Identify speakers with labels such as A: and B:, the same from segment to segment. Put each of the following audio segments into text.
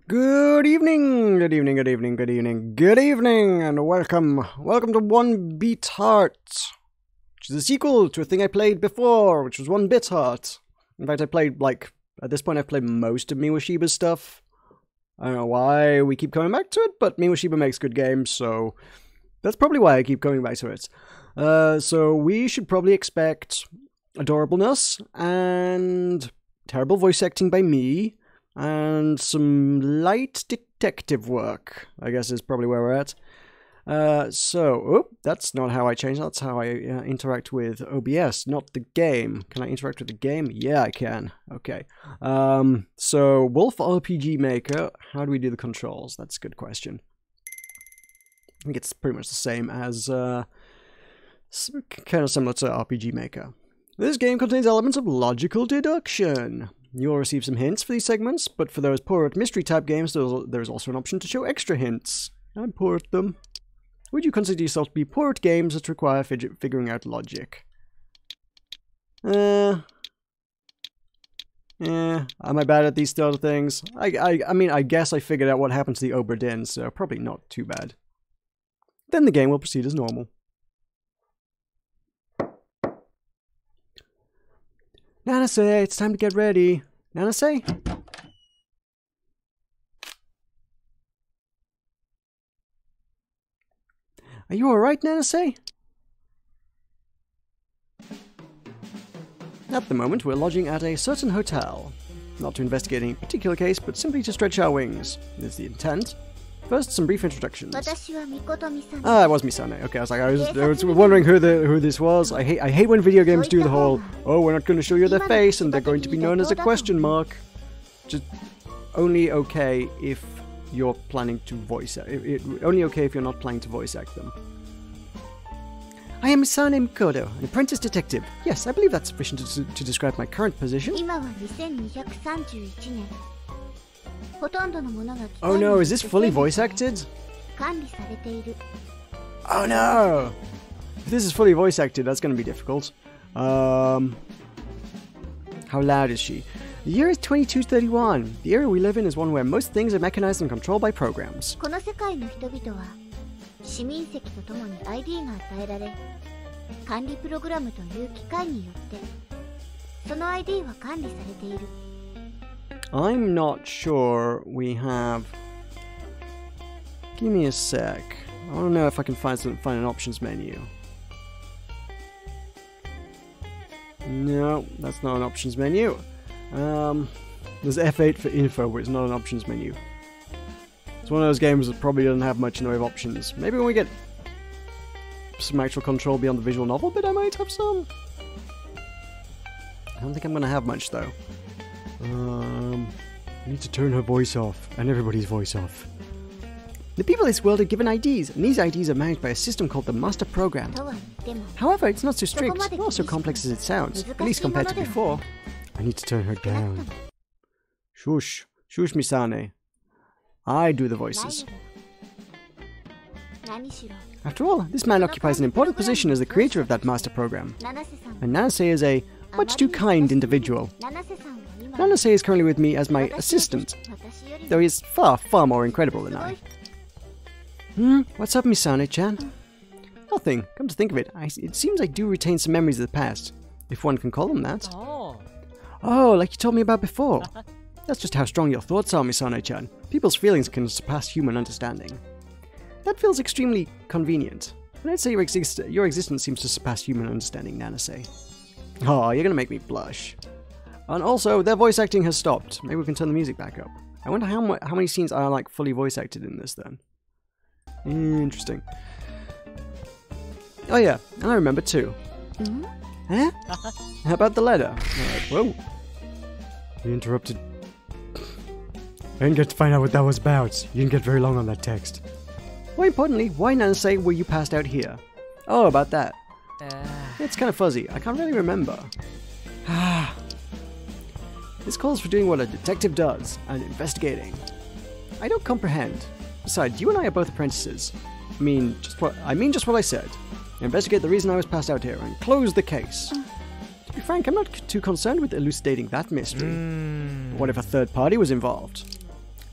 A: Good evening, good evening, good evening, good evening, good evening, and welcome to 1beatHeart, which is a sequel to a thing I played before, which was 1beatHeart. In fact, at this point I've played most of Miwashiba's stuff. I don't know why we keep coming back to it, but Miwashiba makes good games, so that's probably why I keep coming back to it. So we should probably expect adorableness, and terrible voice acting by me, and some light detective work, I guess is probably where we're at. That's not how I change, that's how I interact with OBS, not the game. Can I interact with the game? Yeah, I can. Okay. So, Wolf RPG Maker, how do we do the controls? That's a good question. I think it's pretty much the same as, kind of similar to RPG Maker. This game contains elements of logical deduction. You will receive some hints for these segments, but for those poor at mystery-type games, there is also an option to show extra hints. I'm poor at them. Would you consider yourself to be poor at games that require figuring out logic? Am I bad at these sort of things? I mean, I guess I figured out what happened to the Obra Dinn, so probably not too bad. Then the game will proceed as normal. Nanase, it's time to get ready. Nanase? Are you alright, Nanase? At the moment, we're lodging at a certain hotel. Not to investigate any particular case, but simply to stretch our wings. Is the intent. First, some brief introductions. It was Misane. Okay, I was wondering who this was. I hate when video games do the whole, oh, we're not going to show you their face, and they're going to be known as a question mark. Just only okay if you're planning to voice act. Only okay if you're not planning to voice act them. I am Misane Mikoto, an apprentice detective. Yes, I believe that's sufficient to describe my current position. Oh no, is this fully voice acted? Oh no! If this is fully voice acted, that's going to be difficult. How loud is she? The year is 2231. The era we live in is one where most things are mechanized and controlled by programs. I'm not sure we have... Give me a sec. I don't know if I can find an options menu. No, that's not an options menu. There's F8 for info, but it's not an options menu. It's one of those games that probably doesn't have much in the way of options. Maybe when we get some actual control beyond the visual novel bit, I might have some. I don't think I'm going to have much, though. I need to turn her voice off, and everybody's voice off. The people of this world are given IDs, and these IDs are managed by a system called the Master Program. However, it's not so strict, not so complex as it sounds, at least compared to before. I need to turn her down. Shush. Shush, Misane. I do the voices. After all, this man occupies an important position as the creator of that Master Program. And Nanase is a much too kind individual. Nanase is currently with me as my assistant, though he is far, far more incredible than I. What's up, Misane-chan? Nothing. Come to think of it, it seems I do retain some memories of the past, if one can call them that. Oh, like you told me about before. That's just how strong your thoughts are, Misane-chan. People's feelings can surpass human understanding. That feels extremely convenient. And I'd say your existence seems to surpass human understanding, Nanase. Oh, you're gonna make me blush. And also, their voice acting has stopped. Maybe we can turn the music back up. I wonder how many scenes are like fully voice acted in this then. Interesting. Oh yeah, and I remember too. Huh? How about the letter? Whoa. You interrupted. I didn't get to find out what that was about. You didn't get very long on that text. More importantly, why Nanase were you passed out here? Oh, about that. It's kind of fuzzy. I can't really remember. This calls for doing what a detective does, and investigating. I don't comprehend. Besides, you and I are both apprentices. I mean just what I said. Investigate the reason I was passed out here, and close the case. To be frank, I'm not too concerned with elucidating that mystery. What if a third party was involved?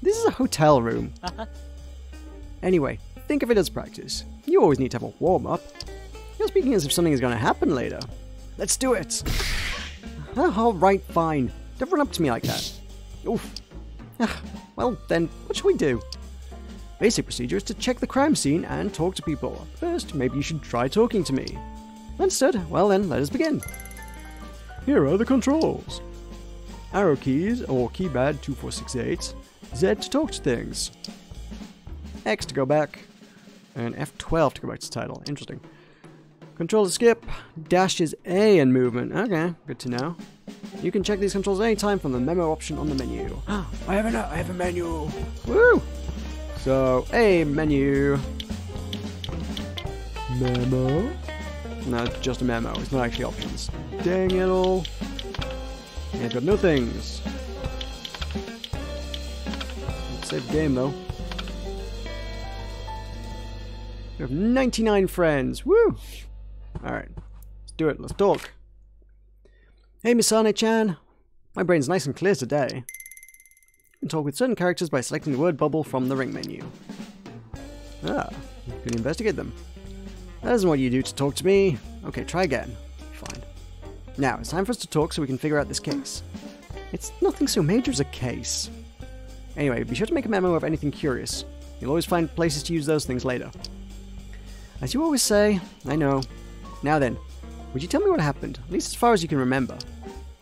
A: This is a hotel room. Anyway, think of it as practice. You always need to have a warm-up. You're speaking as if something is going to happen later. Let's do it! Alright, fine. Don't run up to me like that. Oof. Well, then, what shall we do? Basic procedure is to check the crime scene and talk to people. First, maybe you should try talking to me. Understood. Well then, let us begin. Here are the controls. Arrow keys, or keypad 2468. Z to talk to things. X to go back. And F12 to go back to title. Interesting. Control to skip. Dash is A in movement. Okay, good to know. You can check these controls anytime from the memo option on the menu. I have a menu. Woo! So, A menu. Memo. No, it's just a memo. It's not actually options. Dang it all. Yeah, I've got no things. Let's save the game though. We have 99 friends. Woo! Alright. Let's do it. Let's talk. Hey, Misane-chan. My brain's nice and clear today. You can talk with certain characters by selecting the word bubble from the ring menu. Ah, you can investigate them. That isn't what you do to talk to me. Okay, try again. Fine. Now, it's time for us to talk so we can figure out this case. It's nothing so major as a case. Anyway, be sure to make a memo of anything curious. You'll always find places to use those things later. As you always say, I know. Now then, would you tell me what happened? At least as far as you can remember.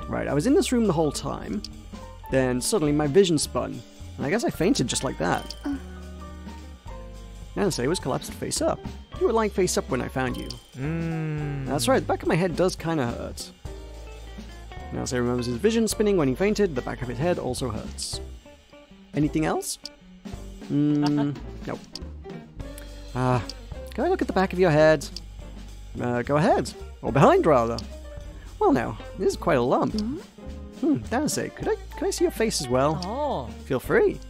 A: Right, I was in this room the whole time. Then suddenly my vision spun. And I guess I fainted just like that. Nanase was collapsed face up. You were lying face up when I found you. That's right, the back of my head does kinda hurt. Nanase remembers his vision spinning when he fainted. The back of his head also hurts. Anything else? Nope. Can I look at the back of your head? Go ahead. Or behind, rather. Well now, this is quite a lump. Nanase, could I see your face as well?
B: Oh.
A: Feel free.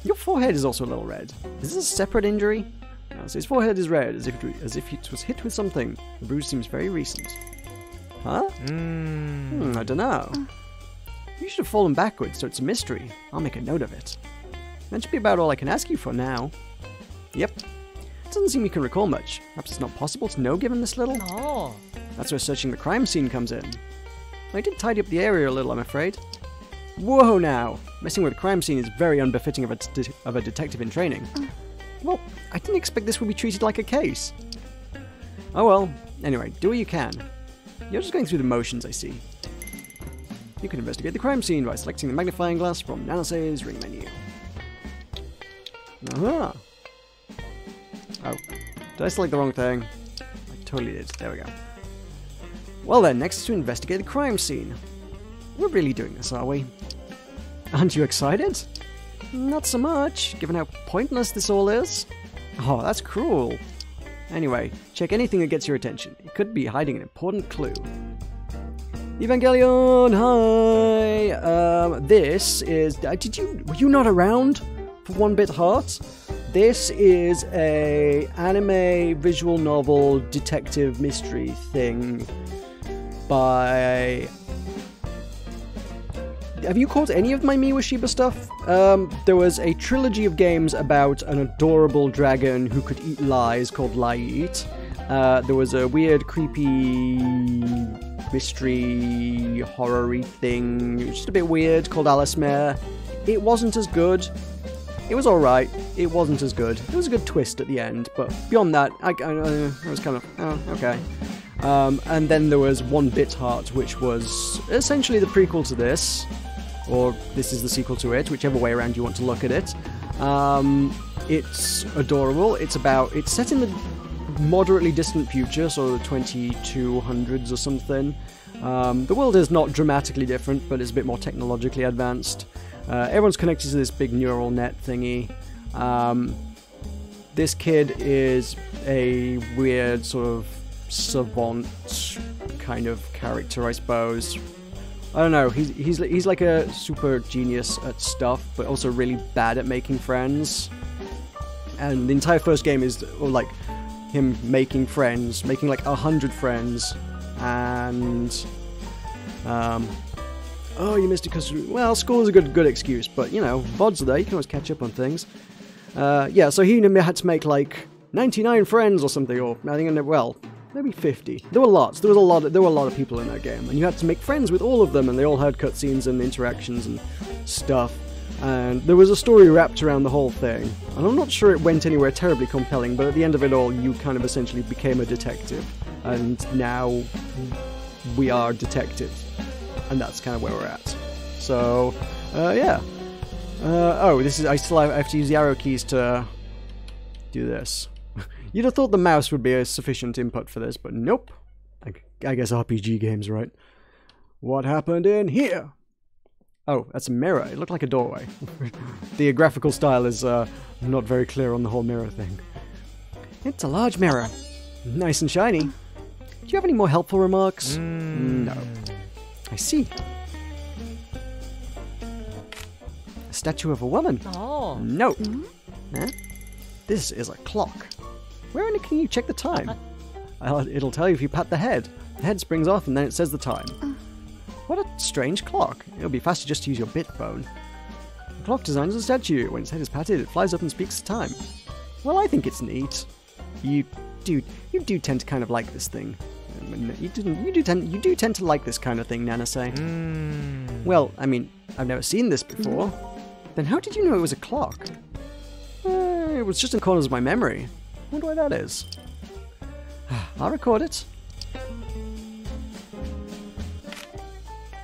A: Your forehead is also a little red. Is this a separate injury? Nanase's forehead is red, as if it was hit with something. The bruise seems very recent. Huh? I don't know. You should have fallen backwards, so it's a mystery. I'll make a note of it. That should be about all I can ask you for now. Yep. It doesn't seem you can recall much. Perhaps it's not possible to know given this little.
B: Oh.
A: That's where searching the crime scene comes in. I did tidy up the area a little, I'm afraid. Whoa now! Messing with a crime scene is very unbefitting of a detective in training. Well, I didn't expect this would be treated like a case. Oh well. Anyway, do what you can. You're just going through the motions, I see. You can investigate the crime scene by selecting the magnifying glass from Nanase's ring menu. Aha! Oh, did I select the wrong thing? I totally did. There we go. Well then, next is to investigate the crime scene. We're really doing this, are we? Aren't you excited? Not so much, given how pointless this all is. Oh, that's cruel. Anyway, check anything that gets your attention. It could be hiding an important clue. Evangelion, hi! This is... were you not around for 1beatHeart? This is a anime visual novel detective mystery thing by... Have you caught any of my Miwashiba stuff? There was a trilogy of games about an adorable dragon who could eat lies called LiEat. There was a weird, creepy, mystery, horror-y thing, just a bit weird, called Alicemare. It wasn't as good. It was alright. It wasn't as good. There was a good twist at the end, but beyond that, I was kind of, oh, okay. And then there was 1beatHeart, which was essentially the prequel to this, or this is the sequel to it, whichever way around you want to look at it. It's adorable. It's set in the moderately distant future, so the 2200s or something. The world is not dramatically different, but it's a bit more technologically advanced. Everyone's connected to this big neural net thingy. This kid is a weird sort of savant kind of character, I suppose. I don't know, he's like a super genius at stuff, but also really bad at making friends. And the entire first game is like him making friends, making like 100 friends, and Oh, you missed it because... Well, school is a good excuse, but, you know, VODs are there, you can always catch up on things. Yeah, so he had to make, like, 99 friends or something, or, I think, well, maybe 50. There were lots. There were a lot of people in that game, and you had to make friends with all of them, and they all had cutscenes and interactions and stuff. And there was a story wrapped around the whole thing. And I'm not sure it went anywhere terribly compelling, but at the end of it all, you kind of essentially became a detective. And now we are detectives. And that's kind of where we're at. So, yeah. Oh, this is... I have to use the arrow keys to do this. You'd have thought the mouse would be a sufficient input for this, but nope. I guess RPG games, right? What happened in here? Oh, that's a mirror. It looked like a doorway. The graphical style is not very clear on the whole mirror thing. It's a large mirror. Nice and shiny. Do you have any more helpful remarks? No. I see. A statue of a woman.
B: Oh.
A: No. Huh? This is a clock. Where in it can you check the time? It'll tell you if you pat the head. The head springs off and then it says the time. What a strange clock. It'll be faster just to use your bit phone. The clock designs a statue. When its head is patted, it flies up and speaks the time. Well, I think it's neat. You do tend to kind of like this thing. You do tend to like this kind of thing, Nanase. Well, I mean, I've never seen this before. Then how did you know it was a clock? It was just in corners of my memory. I wonder why that is. I'll record it.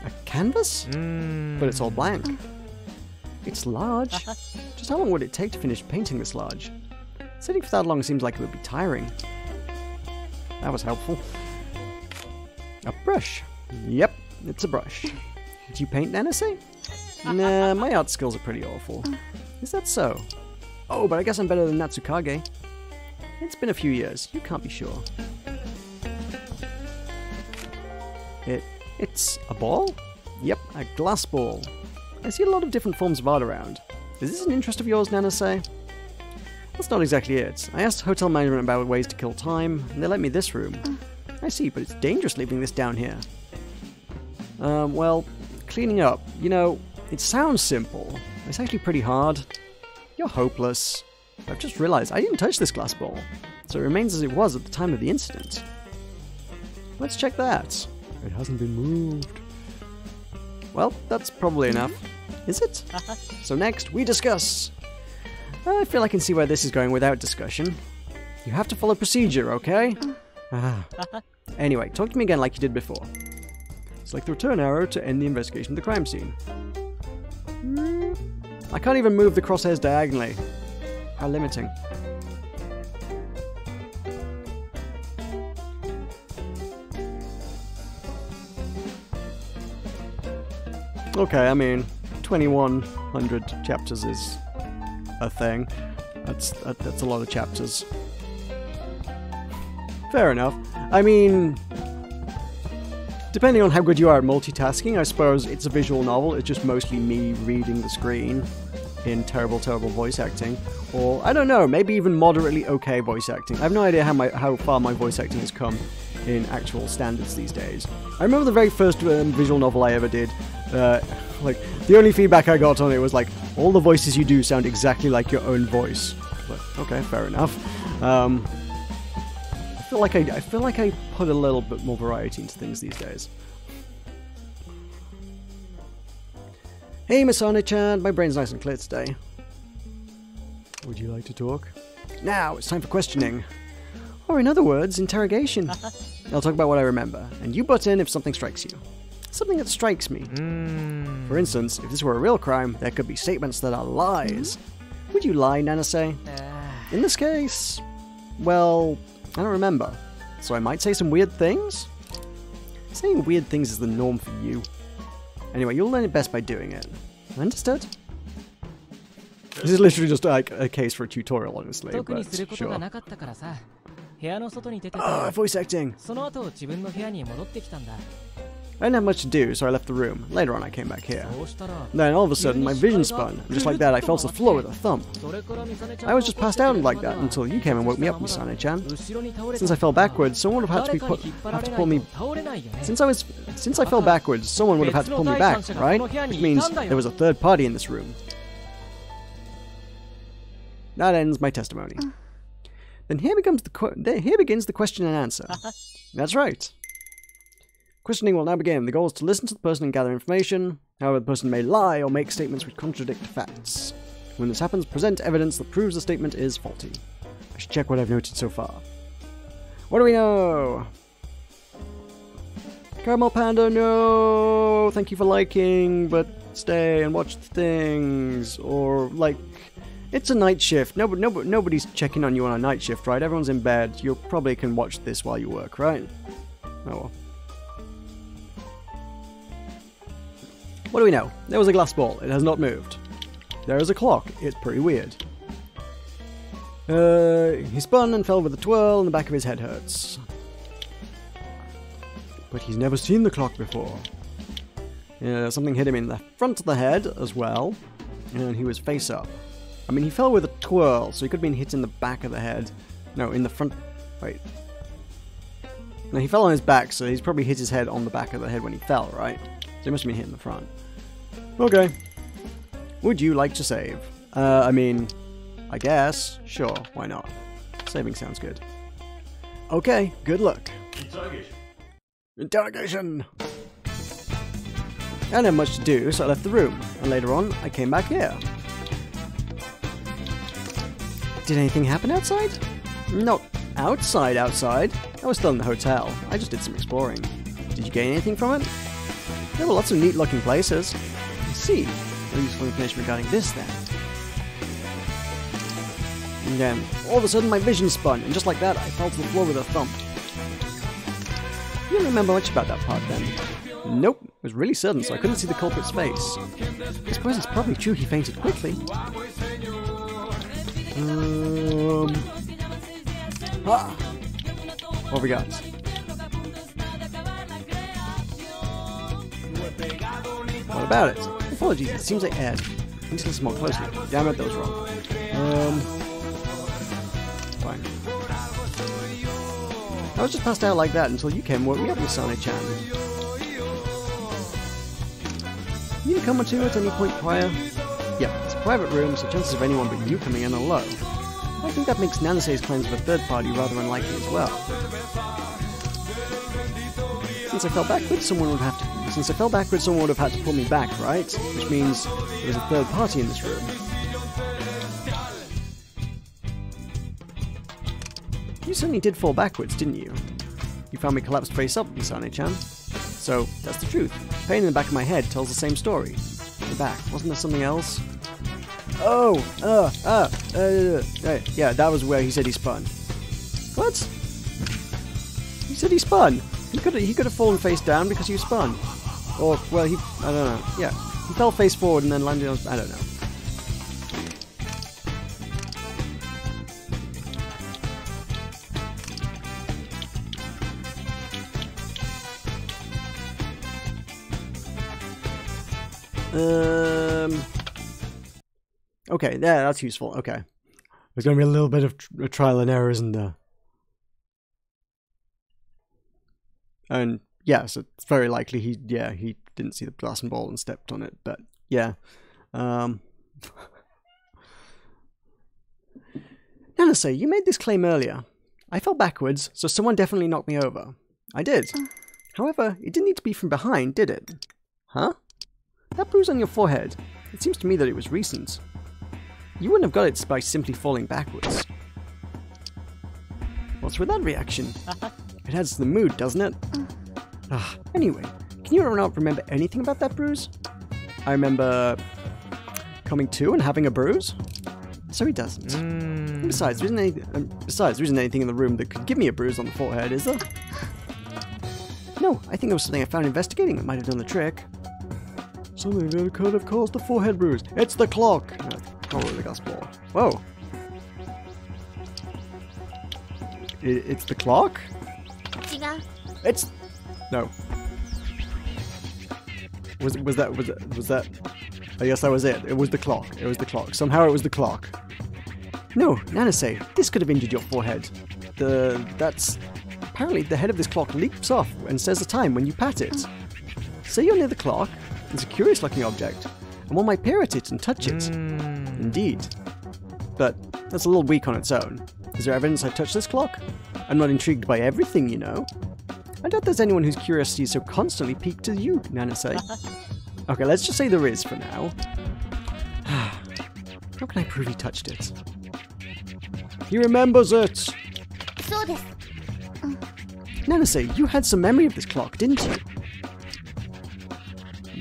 A: A canvas? But it's all blank. It's large. Just how long would it take to finish painting this large? Sitting for that long seems like it would be tiring. That was helpful. A brush. Yep, it's a brush. Do you paint, Nanase? Nah, my art skills are pretty awful. Is that so? Oh, but I guess I'm better than Natsukage. It's been a few years. You can't be sure. It's a ball? Yep, a glass ball. I see a lot of different forms of art around. Is this an interest of yours, Nanase? That's not exactly it. I asked hotel management about ways to kill time, and they let me this room. I see, but it's dangerous leaving this down here. Well, cleaning up. You know, it sounds simple. It's actually pretty hard. You're hopeless. I've just realized I didn't touch this glass ball, so it remains as it was at the time of the incident. Let's check that. It hasn't been moved. Well, that's probably enough. Is it? So next, we discuss. I feel I can see where this is going without discussion. You have to follow procedure, okay? Anyway, talk to me again like you did before. Select the return arrow to end the investigation of the crime scene. I can't even move the crosshairs diagonally. How limiting. Okay, I mean, 2100 chapters is a thing. That's a lot of chapters. Fair enough. I mean, depending on how good you are at multitasking, I suppose it's a visual novel. It's just mostly me reading the screen in terrible, terrible voice acting. Or, I don't know, maybe even moderately okay voice acting. I have no idea how far my voice acting has come in actual standards these days. I remember the very first visual novel I ever did. Like, the only feedback I got on it was like, all the voices you do sound exactly like your own voice. But, okay, fair enough. I feel like I put a little bit more variety into things these days. Hey, Masane-chan, my brain's nice and clear today. Would you like to talk? Now, it's time for questioning. Or in other words, interrogation. I'll talk about what I remember, and you butt in if something strikes you. Something that strikes me. For instance, if this were a real crime, there could be statements that are lies. Would you lie, Nanase? In this case, well, I don't remember. So I might say some weird things? Saying weird things is the norm for you. Anyway, you'll learn it best by doing it. Understood? This is literally just like a case for a tutorial, honestly, but sure. Voice acting. I didn't have much to do, so I left the room. Later on, I came back here. Then, all of a sudden, my vision spun, and just like that, I fell to the floor with a thump. I was just passed out like that until you came and woke me up, Misane-chan. Since I fell backwards, someone would have had to pull me. Since I fell backwards, someone would have had to pull me back, right? Which means there was a third party in this room. That ends my testimony. Then here begins the question and answer. That's right. Questioning will now begin. The goal is to listen to the person and gather information. However, the person may lie or make statements which contradict facts. When this happens, present evidence that proves the statement is faulty. I should check what I've noted so far. What do we know? Caramel Panda, no! Thank you for liking, but stay and watch the things. Or, like, it's a night shift. Nobody's checking on you on a night shift, right? Everyone's in bed. You probably can watch this while you work, right? Oh well. What do we know? There was a glass ball. It has not moved. There is a clock. It's pretty weird. He spun and fell with a twirl and the back of his head hurts. But he's never seen the clock before. Something hit him in the front of the head as well. And he was face up. I mean, he fell with a twirl, so he could have been hit in the back of the head. No, in the front... Wait. No, he fell on his back, so he's probably hit his head on the back of the head when he fell, right? So he must have been hit in the front. Okay. Would you like to save? I mean, I guess. Sure, why not? Saving sounds good. Okay, good luck. Interrogation! I didn't have much to do, so I left the room. And later on, I came back here. Did anything happen outside? Not outside. I was still in the hotel. I just did some exploring. Did you gain anything from it? There were lots of neat looking places. I see. No useful information regarding this then. And then, all of a sudden my vision spun, and just like that, I fell to the floor with a thump. You don't remember much about that part then? Nope. It was really sudden, so I couldn't see the culprit's face. I suppose it's probably true he fainted quickly. What have we got? What about it? Apologies, it seems like Ed. I need to listen more closely. Damn it, that was wrong. Fine. I was just passed out like that until you came and woke me up, Misane-chan. You didn't come to at any point prior? Yep, it's a private room, so chances of anyone but you coming in are low. I think that makes Nanase's claims of a third party rather unlikely as well. Since I fell backwards, someone would have had to pull me back, right? Which means there was a third party in this room. You certainly did fall backwards, didn't you? You found me collapsed face up, Misane-chan. So, that's the truth. Pain in the back of my head tells the same story. In the back, wasn't there something else? Oh! Yeah, that was where he said he spun. What? He said he spun! He could have fallen face down because he spun. Or, well, I don't know. Yeah, he fell face forward and then landed on... I don't know. Okay, yeah, that's useful. Okay. There's going to be a little bit of trial and error, isn't there? And yes, it's very likely he didn't see the glass and ball and stepped on it, but yeah. Nanase, you made this claim earlier. I fell backwards, so someone definitely knocked me over. I did. However, it didn't need to be from behind, did it? Huh? That bruise on your forehead. It seems to me that it was recent. You wouldn't have got it by simply falling backwards. What's with that reaction? It adds to the mood, doesn't it? Anyway, can you not remember anything about that bruise? I remember coming to and having a bruise. So he doesn't. And besides, there isn't anything in the room that could give me a bruise on the forehead, is there? No, I think it was something I found investigating that might have done the trick. Something that could have caused the forehead bruise. It's the clock! No, probably the glass ball. Whoa! It's the clock? It's... No. Was that? Oh, yes, that was it. It was the clock. It was the clock. Somehow it was the clock. No, Nanase, this could have injured your forehead. Apparently the head of this clock leaps off and says the time when you pat it. Say you're near the clock, it's a curious looking object, and one might peer at it and touch it. Indeed. But that's a little weak on its own. Is there evidence I touched this clock? I'm not intrigued by everything, you know. I doubt there's anyone whose curiosity is so constantly piqued as you, Nanase. Okay, let's just say there is for now. How can I prove he touched it? He remembers it! Nanase, you had some memory of this clock, didn't you?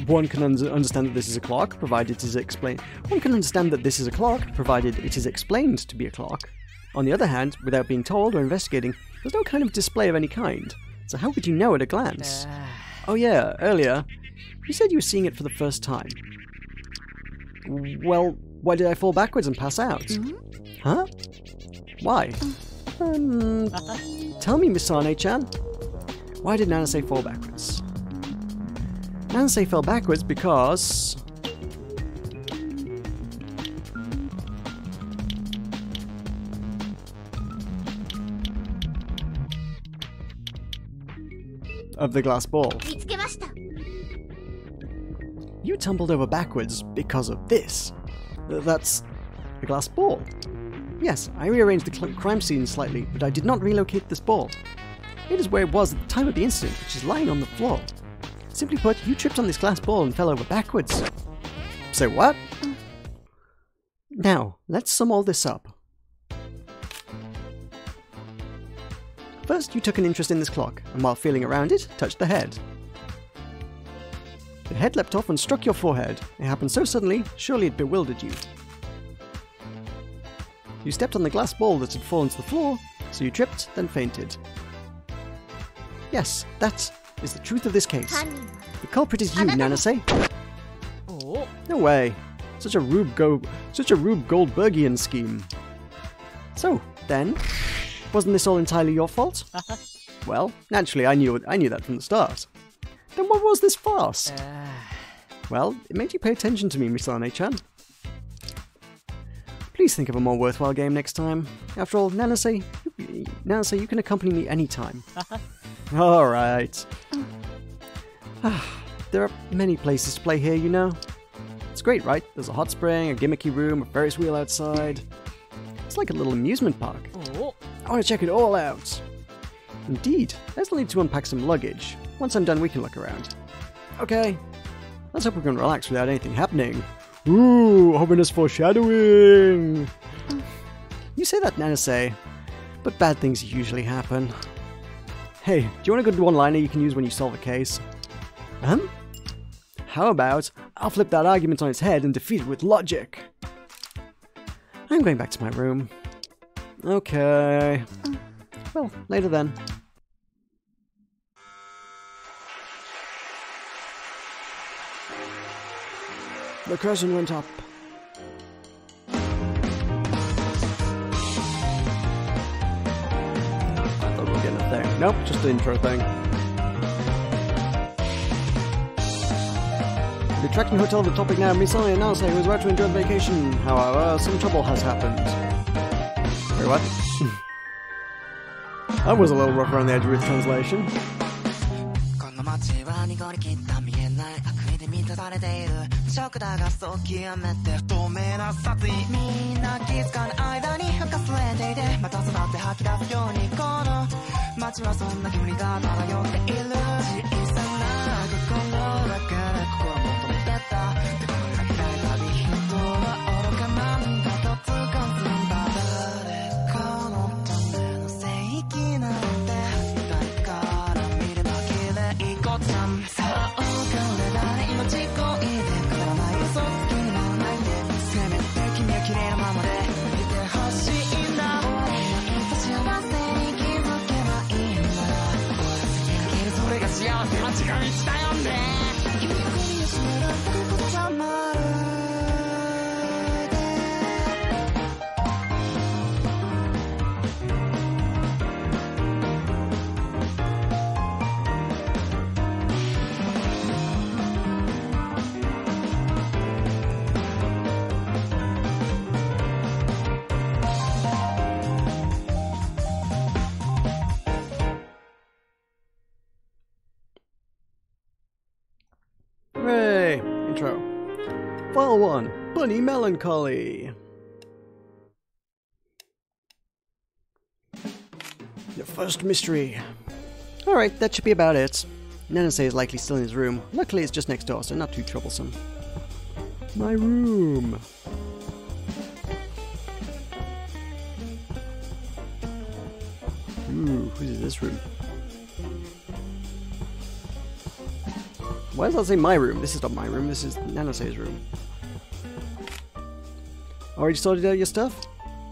A: One can understand that this is a clock, provided it is explained. One can understand that this is a clock, provided it is explained to be a clock. On the other hand, without being told or investigating, there's no kind of display of any kind. So how would you know at a glance? Oh yeah, earlier, you said you were seeing it for the first time. Well, why did I fall backwards and pass out? Huh? Why? Tell me, Misane-chan. Why did Nanase fall backwards? Nanase fell backwards because... of the glass ball. You tumbled over backwards because of this. That's a glass ball. Yes, I rearranged the crime scene slightly, but I did not relocate this ball. It is where it was at the time of the incident, which is lying on the floor. Simply put, you tripped on this glass ball and fell over backwards. So what? Now, let's sum all this up. First, you took an interest in this clock, and while feeling around it, touched the head. The head leapt off and struck your forehead. It happened so suddenly, surely it bewildered you. You stepped on the glass ball that had fallen to the floor, so you tripped, then fainted. Yes, that is the truth of this case. The culprit is you, Nanase. No way. Such a Rube Goldbergian scheme. So, then, wasn't this all entirely your fault? Well, naturally, I knew that from the start. Then what was this farce? Well, it made you pay attention to me, Misane-chan. Please think of a more worthwhile game next time. After all, Nanase, you can accompany me anytime. Alright. There are many places to play here, you know. It's great, right? There's a hot spring, a gimmicky room, a Ferris wheel outside. It's like a little amusement park. I want to check it all out. Indeed, I still need to unpack some luggage. Once I'm done, we can look around. Okay, let's hope we can relax without anything happening. Ooh, ominous foreshadowing! You say that, Nanase, but bad things usually happen. Hey, do you want a good one-liner you can use when you solve a case? How about, I'll flip that argument on its head and defeat it with logic. I'm going back to my room. Okay. Well, later then. The curtain went up. I thought we were getting a thing. Nope, just the intro thing. The attracting hotel of the topic now, Misane and Nanase, who is about to enjoy the vacation. However, some trouble has happened. Wait, what? That was a little rough around the edge with translation. Hooray! Intro. File 1. Bunny Melancholy. Your first mystery. Alright, that should be about it. Nanase is likely still in his room. Luckily it's just next door, so not too troublesome. My room. Ooh, who's in this room? Why does that say my room? This is not my room, this is Nanase's room. Already sorted out your stuff?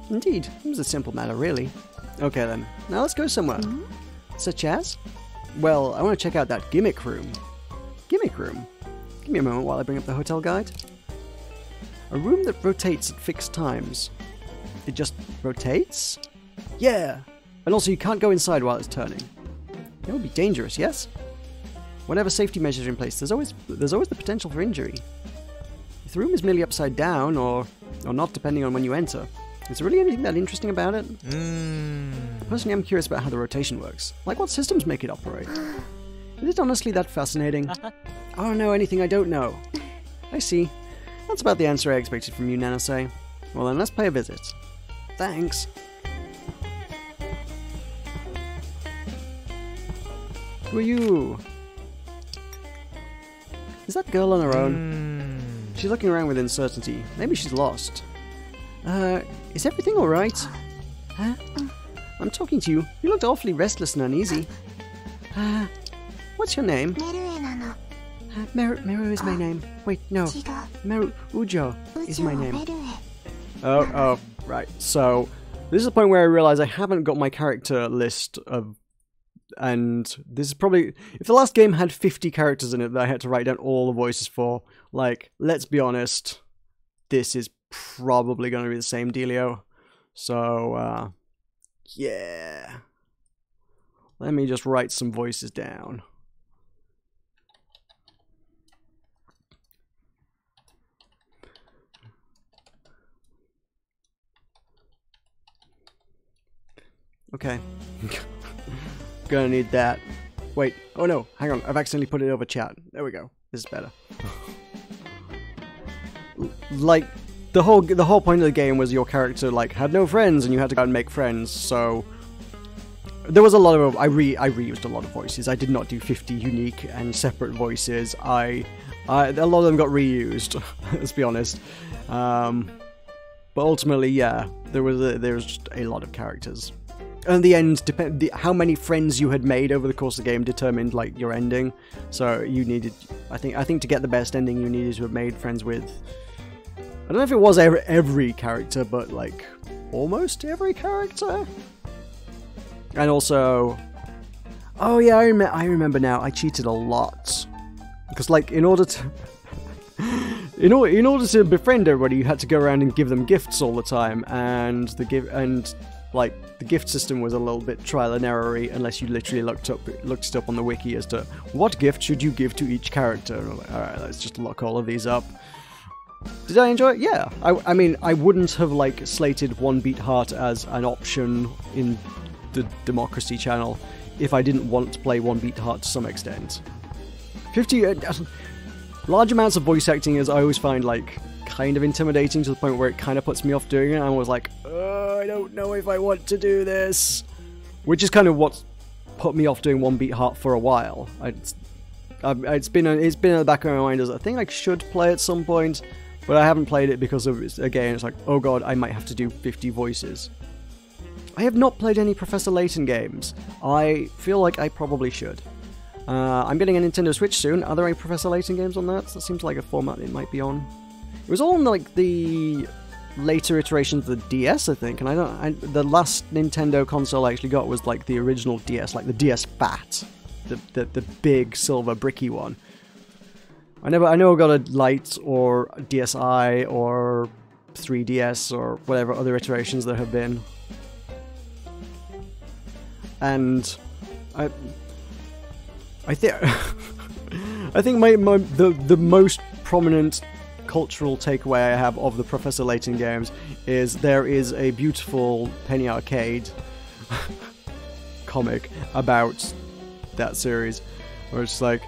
A: Indeed, it was a simple matter, really. Okay then, now let's go somewhere. Such as? Well, I want to check out that Gimmick Room. Gimmick Room? Give me a moment while I bring up the hotel guide. A room that rotates at fixed times. It just rotates? Yeah! And also you can't go inside while it's turning. That would be dangerous, yes? Whatever safety measures are in place, there's always the potential for injury. If the room is merely upside down, or not depending on when you enter, is there really anything that interesting about it? Personally, I'm curious about how the rotation works. Like what systems make it operate? Is it honestly that fascinating? I don't know anything I don't know. I see. That's about the answer I expected from you, Nanase. Well then, let's pay a visit. Thanks. Who are you? Is that girl on her own? She's looking around with uncertainty. Maybe she's lost. Is everything alright? Huh? I'm talking to you. You looked awfully restless and uneasy. What's your name? Meru is my name. Wait, no. Meru Ujo is my name. Oh, right. So, this is the point where I realize I haven't got my character list of... And this is probably... If the last game had 50 characters in it that I had to write down all the voices for, like, let's be honest, this is probably going to be the same dealio. So, yeah. Let me just write some voices down. Okay. Gonna need that. Wait, oh no, hang on, I've accidentally put it over chat. There we go. This is better. Like, the whole point of the game was your character, like, had no friends and you had to go and make friends, so... There was a lot of... I reused a lot of voices. I did not do 50 unique and separate voices. A lot of them got reused, let's be honest. But ultimately, yeah, there was just a lot of characters. And in the end, how many friends you had made over the course of the game determined, like, your ending. So you needed, I think to get the best ending, you needed to have made friends with, I don't know if it was every character, but, like, almost every character? And also, oh yeah, I remember now, I cheated a lot. Because, like, in order to befriend everybody, you had to go around and give them gifts all the time, and the gift system was a little bit trial and error-y unless you literally looked it up on the wiki as to what gift should you give to each character. And I'm like, alright, let's just look all of these up. Did I enjoy it? Yeah. I mean, I wouldn't have, like, slated 1beatHeart as an option in the Democracy channel if I didn't want to play 1beatHeart to some extent. 50... large amounts of voice acting is, I always find, like, kind of intimidating to the point where it kind of puts me off doing it. I was like, I don't know if I want to do this. Which is kind of what put me off doing 1beatHeart for a while. It's been in the back of my mind as a thing I should play at some point, but I haven't played it because of, again, it's like, oh god, I might have to do 50 voices. I have not played any Professor Layton games. I feel like I probably should. I'm getting a Nintendo Switch soon. Are there any Professor Layton games on that? That seems like a format it might be on. It was all on, like, the later iterations of the DS, I think, and the last Nintendo console I actually got was, like, the original DS, like the DS Fat, the big silver bricky one. I know I got a Lite or a DSi or 3DS or whatever other iterations there have been, and I think I think the most prominent cultural takeaway I have of the Professor Layton games is there is a beautiful Penny Arcade comic about that series where it's like,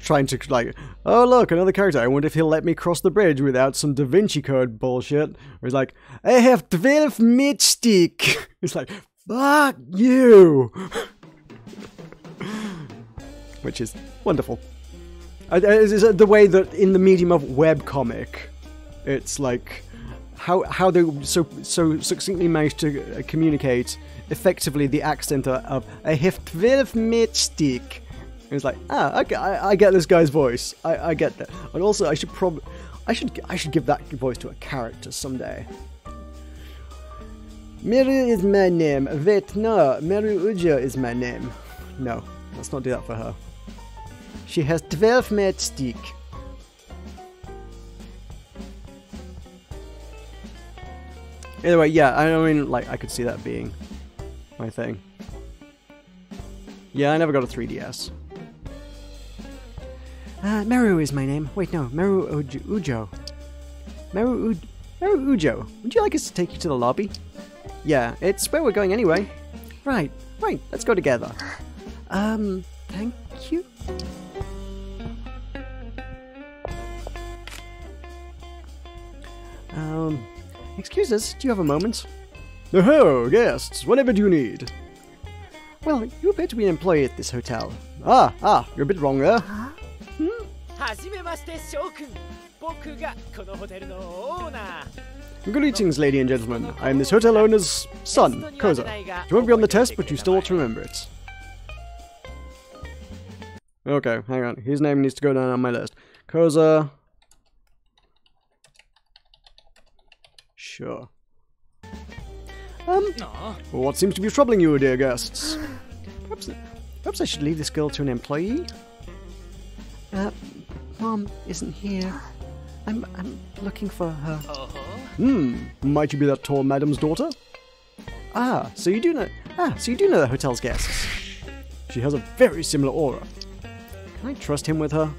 A: trying to, like, oh look, another character. I wonder if he'll let me cross the bridge without some Da Vinci Code bullshit. Where he's like, I have 12 matchstick. He's like, fuck you. Which is wonderful. Is the way that in the medium of webcomic, it's like how they so succinctly managed to communicate effectively the accent of I have 12 matchstick. It's like, I get this guy's voice. I get that. And also, I should give that voice to a character someday. Meru is my name. Wait, no, Meru Ujo is my name. No, let's not do that for her. She has 12 matchstick. Either way, yeah, I mean, like, I could see that being my thing. Yeah, I never got a 3DS. Meru is my name. Wait, no, Meru Ujo. Meru Ujo. Would you like us to take you to the lobby? Yeah, it's where we're going anyway. Right, let's go together. Thank you? Excuse us, do you have a moment? Oh, guests, whatever do you need? Well, you appear to be an employee at this hotel. Ah, you're a bit wrong there. Greetings, ladies and gentlemen. I am this hotel owner's son, Koza. You won't be on the test, but you still ought to remember it. Okay, hang on. His name needs to go down on my list. Koza. Sure. What seems to be troubling you, dear guests? Perhaps I should leave this girl to an employee? Mom isn't here. I'm looking for her. Might you be that tall madam's daughter? So you do know the hotel's guests. She has a very similar aura. Can I trust him with her?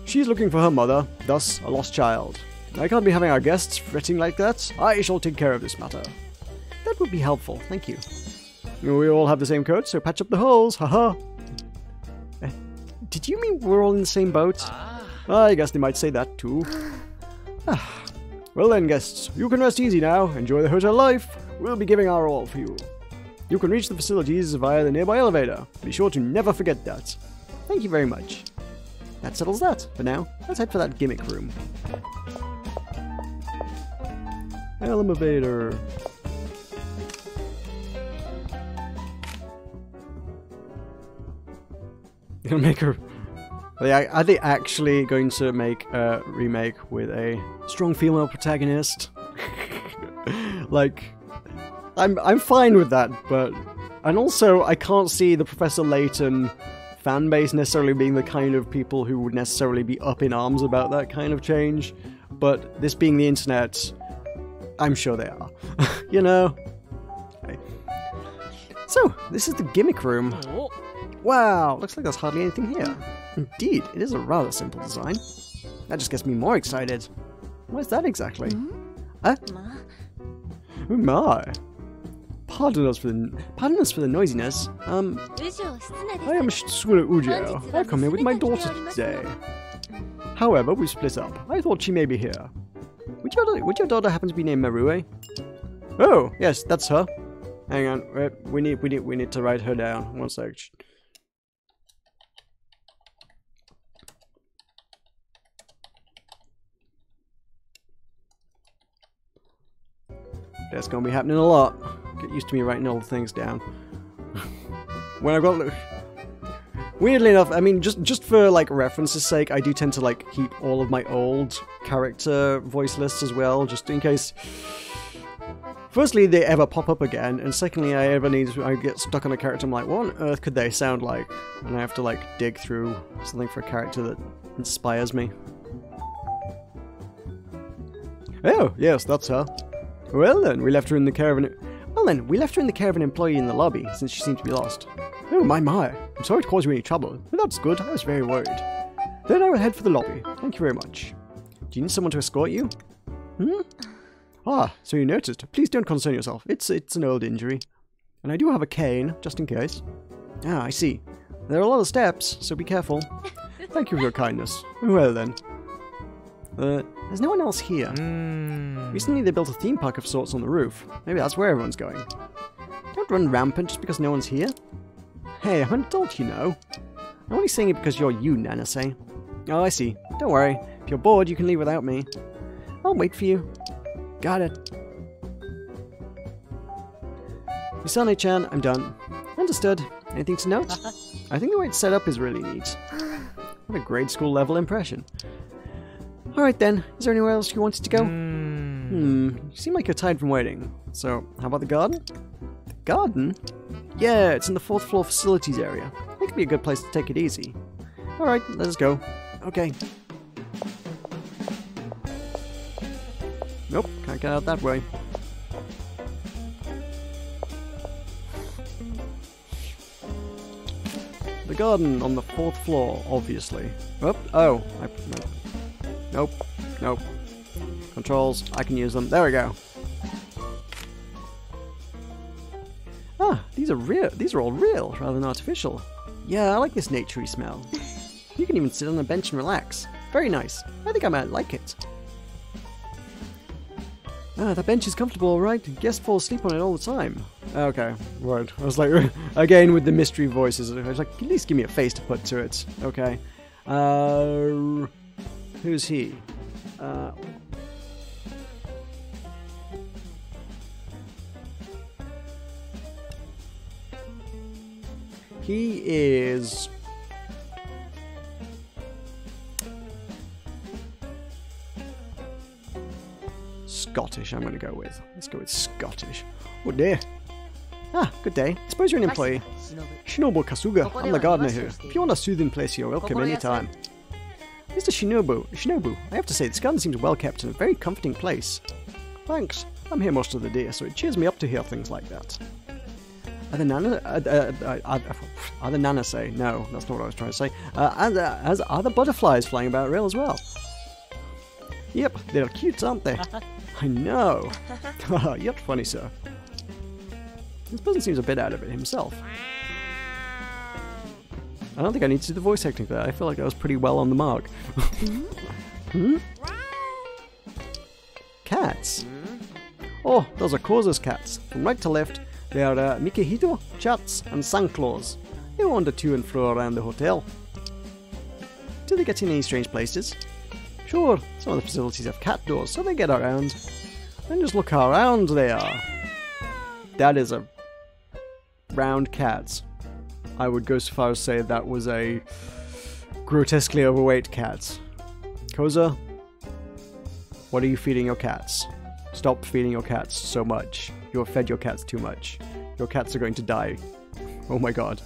A: She's looking for her mother, thus a lost child. I can't be having our guests fretting like that. I shall take care of this matter. That would be helpful, thank you. We all have the same coat, so patch up the holes, haha. Did you mean we're all in the same boat? I guess they might say that too. Well then, guests, you can rest easy now. Enjoy the hotel life. We'll be giving our all for you. You can reach the facilities via the nearby elevator. Be sure to never forget that. Thank you very much. That settles that. For now, let's head for that gimmick room. Elevator. Gonna make her. Are they actually going to make a remake with a strong female protagonist? Like, I'm fine with that, but and also I can't see the Professor Layton fan base necessarily being the kind of people who would necessarily be up in arms about that kind of change. But this being the internet, I'm sure they are. You know. Okay. So this is the gimmick room. Wow, looks like there's hardly anything here. Indeed, it is a rather simple design. That just gets me more excited. What is that exactly? Oh my. Pardon us for the noisiness. I am Shitsura Ujo. I come here with my daughter today. However, we split up. I thought she may be here. Would your daughter happen to be named Marue? Oh, yes, that's her. Hang on, we need to write her down. One sec. That's gonna be happening a lot. Get used to me writing all the things down. When I've got... Weirdly enough, I mean, just for, like, reference's sake, I do tend to, like, keep all of my old character voice lists as well, just in case... Firstly, they ever pop up again, and secondly, I get stuck on a character, I'm like, what on earth could they sound like? And I have to, like, dig through something for a character that inspires me. Oh, yes, that's her. Well then, we left her in the care of an employee in the lobby, since she seemed to be lost. Oh my. I'm sorry to cause you any trouble, but that's good. I was very worried. Then I will head for the lobby. Thank you very much. Do you need someone to escort you? So you noticed. Please don't concern yourself. It's an old injury. And I do have a cane, just in case. I see. There are a lot of steps, so be careful. Thank you for your kindness. Well then. There's no one else here. Recently they built a theme park of sorts on the roof. Maybe that's where everyone's going. Don't run rampant just because no one's here. Hey, I'm an adult, you know. I'm only saying it because you're you, Nanase. Oh, I see. Don't worry. If you're bored, you can leave without me. I'll wait for you. Got it. Misane-chan, I'm done. Understood. Anything to note? I think the way it's set up is really neat. What a grade school level impression. Alright then, is there anywhere else you wanted to go? You seem like you're tired from waiting. So, how about the garden? The garden? Yeah, it's in the 4th floor facilities area. I think it'd be a good place to take it easy. Alright, let's go. Okay. Nope, can't get out that way. The garden on the 4th floor, obviously. Oh, nope, nope. Controls, I can use them. There we go. Ah, these are real. These are all real, rather than artificial. Yeah, I like this naturey smell. You can even sit on a bench and relax. Very nice. I think I might like it. Ah, that bench is comfortable, alright. Guests fall asleep on it all the time. Okay, right. I was like, again with the mystery voices. I was like, at least give me a face to put to it. Okay. Who's he? He is... Scottish, I'm going to go with. Let's go with Scottish. Oh dear. Ah, good day. I suppose you're an employee. Shinobu Kasuga, I'm the gardener here. If you want a soothing place, you're welcome anytime. Mr. Shinobu, I have to say, this garden seems well kept and a very comforting place. Thanks. I'm here most of the day, so it cheers me up to hear things like that. Other Nanase, no, that's not what I was trying to say. As other butterflies flying about real as well. Yep, they're cute, aren't they? I know. You're funny, sir. This person seems a bit out of it himself. I don't think I need to do the voice acting for that. I feel like that was pretty well on the mark. Cats? Oh, those are Koza's cats. From right to left, they are Mikihito, Chats, and Sanclaws. They wander to and fro around the hotel. Do they get in any strange places? Sure, some of the facilities have cat doors, so they get around. And just look how round they are. That is a round cat. I would go so far as to say that was a grotesquely overweight cat. Koza, what are you feeding your cats? Stop feeding your cats so much. You have fed your cats too much. Your cats are going to die. Oh my god.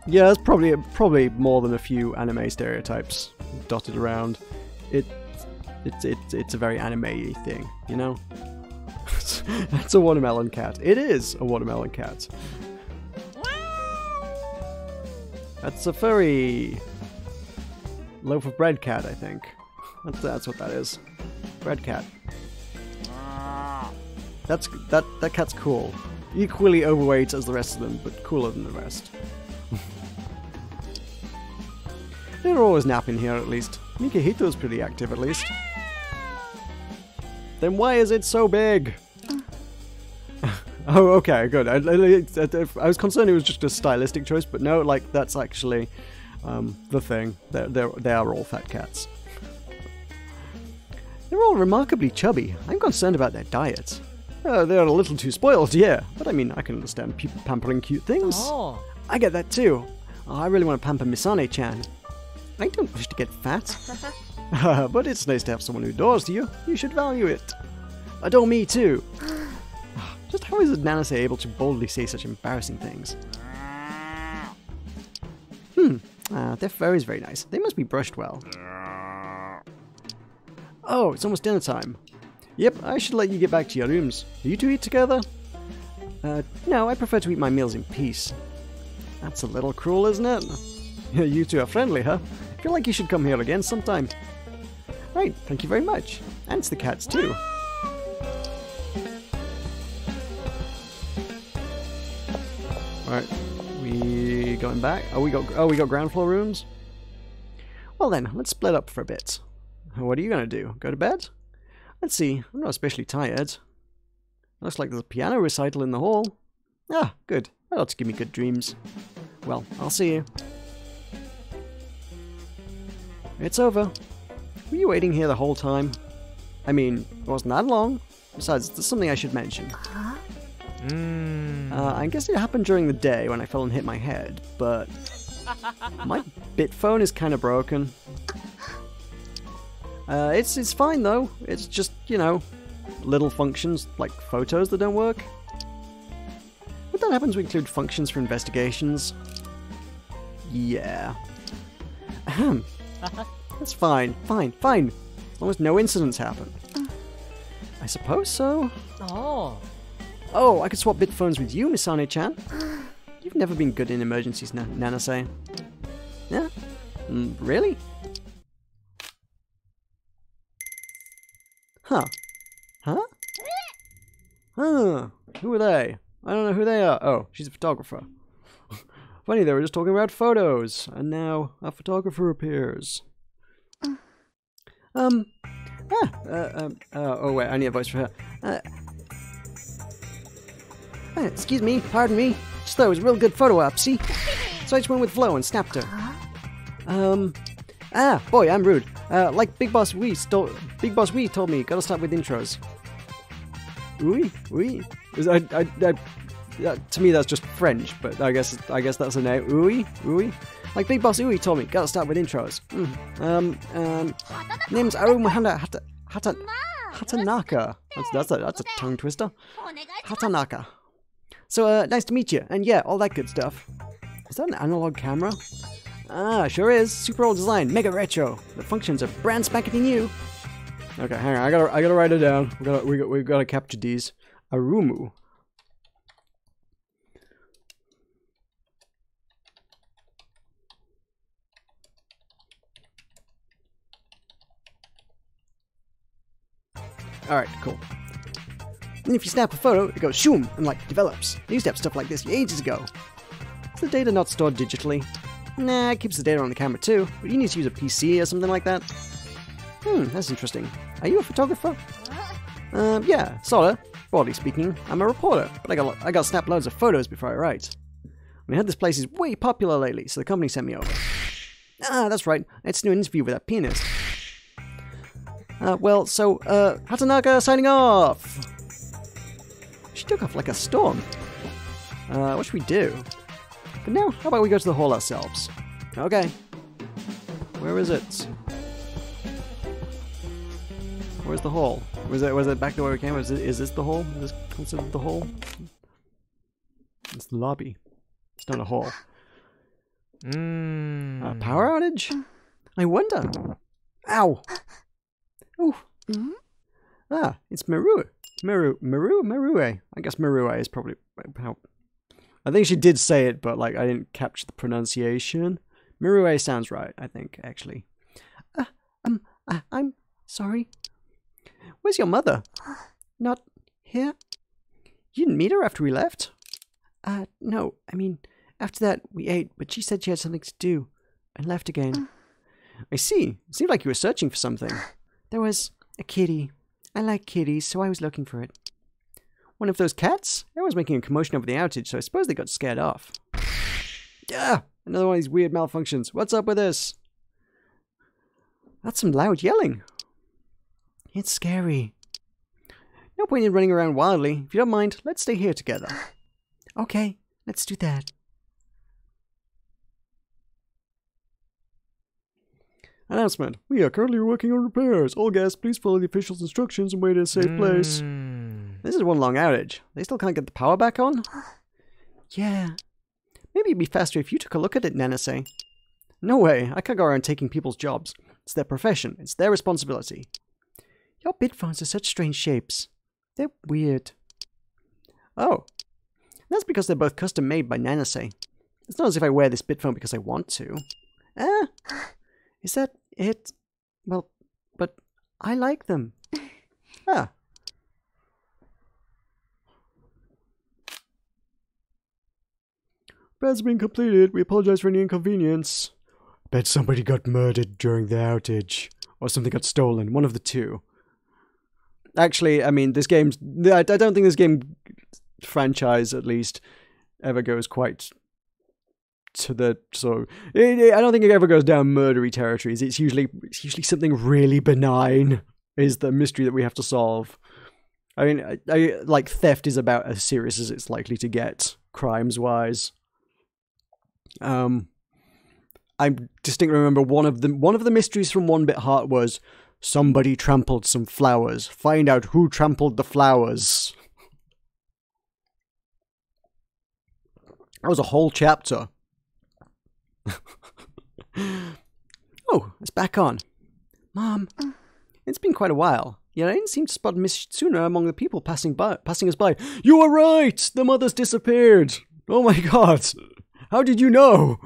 A: Yeah, there's probably more than a few anime stereotypes dotted around. It's a very anime-y thing, you know? That's a watermelon cat. It is a watermelon cat. That's a furry loaf of bread cat, I think. That's what that is. Bread cat. That cat's cool. Equally overweight as the rest of them, but cooler than the rest. They're always napping here, at least. Mikihito's pretty active, at least. Then why is it so big? Oh, okay, good. I was concerned it was just a stylistic choice, but no, like, that's actually the thing. They are all fat cats. They're all remarkably chubby. I'm concerned about their diet. They're a little too spoiled, yeah. But I mean, I can understand people pampering cute things. Oh. I get that too. Oh, I really want to pamper Misane-chan. I don't wish to get fat. But it's nice to have someone who adores you. You should value it. Adore me too. Just how is Nanase able to boldly say such embarrassing things? Their fur is very nice. They must be brushed well. Oh, it's almost dinner time. Yep, I should let you get back to your rooms. Do you two eat together? No, I prefer to eat my meals in peace. That's a little cruel, isn't it? You two are friendly, huh? I feel like you should come here again sometime. Right, thank you very much. And it's the cats too. Alright. We going back? Oh, we got ground floor rooms? Well then, let's split up for a bit. What are you gonna do? Go to bed? Let's see. I'm not especially tired. Looks like there's a piano recital in the hall. Ah, good. That ought to give me good dreams. Well, I'll see you. It's over. Were you waiting here the whole time? I mean, it wasn't that long. Besides, there's something I should mention. I guess it happened during the day when I fell and hit my head, but my bit phone is kind of broken. It's fine though. It's just, you know, little functions like photos that don't work. Would that happen to include functions for investigations? Yeah. Ahem. That's fine. Fine. As long as no incidents happen. I suppose so. Oh, I could swap bit phones with you, Misane-chan. You've never been good in emergencies, Nanase. Yeah? Really? Huh. Who are they? I don't know who they are. Oh, she's a photographer. Funny, they were just talking about photos, and now a photographer appears. Oh wait, I need a voice for her. Excuse me, pardon me. Just thought it was a real good photo op, see? So I just went with flow and snapped her. Boy, I'm rude. Like Big Boss Wee told me, gotta start with intros. Oui. To me that's just French, but I guess that's a name. Oui. Like Big Boss Ooey told me, gotta start with intros. Name's Arumahanda Hatanaka. That's a tongue twister. Hatanaka. So, nice to meet you, and yeah, all that good stuff. Is that an analog camera? Ah, sure is. Super old design, mega retro. The functions are brand spanking new. Okay, hang on, I gotta write it down. We've gotta capture these. Arumu. Alright, cool. And if you snap a photo, it goes shoom and like develops. I used to have stuff like this ages ago. Is the data not stored digitally? Nah, it keeps the data on the camera too, but you need to use a PC or something like that. That's interesting. Are you a photographer? Yeah, sorta. Broadly speaking, I'm a reporter, but I got snap loads of photos before I write. I heard this place is way popular lately, so the company sent me over. Ah, that's right. I had to do an interview with that pianist. Hatanaka signing off! She took off like a storm. What should we do? But now, how about we go to the hall ourselves? Okay. Where is it? Where's the hall? Was it back to where we came? Is this the hall? Is this considered the hall? It's the lobby. It's not a hall. Power outage? I wonder. Ow! Ooh. Ah, it's Marue. Marue. I guess Marue is probably how. I think she did say it, but like I didn't capture the pronunciation. Marue sounds right, I think, actually. I'm sorry. Where's your mother? Not here? You didn't meet her after we left? No. I mean, after that we ate, but she said she had something to do and left again. I see. It seemed like you were searching for something. There was a kitty. I like kitties, so I was looking for it. One of those cats? They was making a commotion over the outage, so I suppose they got scared off. Ah! Another one of these weird malfunctions. What's up with this? That's some loud yelling. It's scary. No point in running around wildly. If you don't mind, let's stay here together. Okay, let's do that. Announcement. We are currently working on repairs. All guests, please follow the official's instructions and wait at a safe place. This is one long outage. They still can't get the power back on? Yeah. Maybe it'd be faster if you took a look at it, Nanase. No way. I can't go around taking people's jobs. It's their profession. It's their responsibility. Your bit phones are such strange shapes. They're weird. Oh. That's because they're both custom made by Nanase. It's not as if I wear this bit phone because I want to. Is that it? Well, but I like them. Ah. Repairs have been completed. We apologize for any inconvenience. Bet somebody got murdered during the outage. Or something got stolen. One of the two. Actually, I mean, this game's... I don't think this game franchise, at least, ever goes quite to the sort of... I don't think it ever goes down murdery territories. It's usually something really benign is the mystery that we have to solve. I mean, like, theft is about as serious as it's likely to get, crimes-wise. I distinctly remember one of the mysteries from 1beatHeart was somebody trampled some flowers. Find out who trampled the flowers. That was a whole chapter. Oh, it's back on. Mom, it's been quite a while. Yet I didn't seem to spot Miss Tsuna among the people passing us by. You were right! The mother's disappeared! Oh my god! How did you know?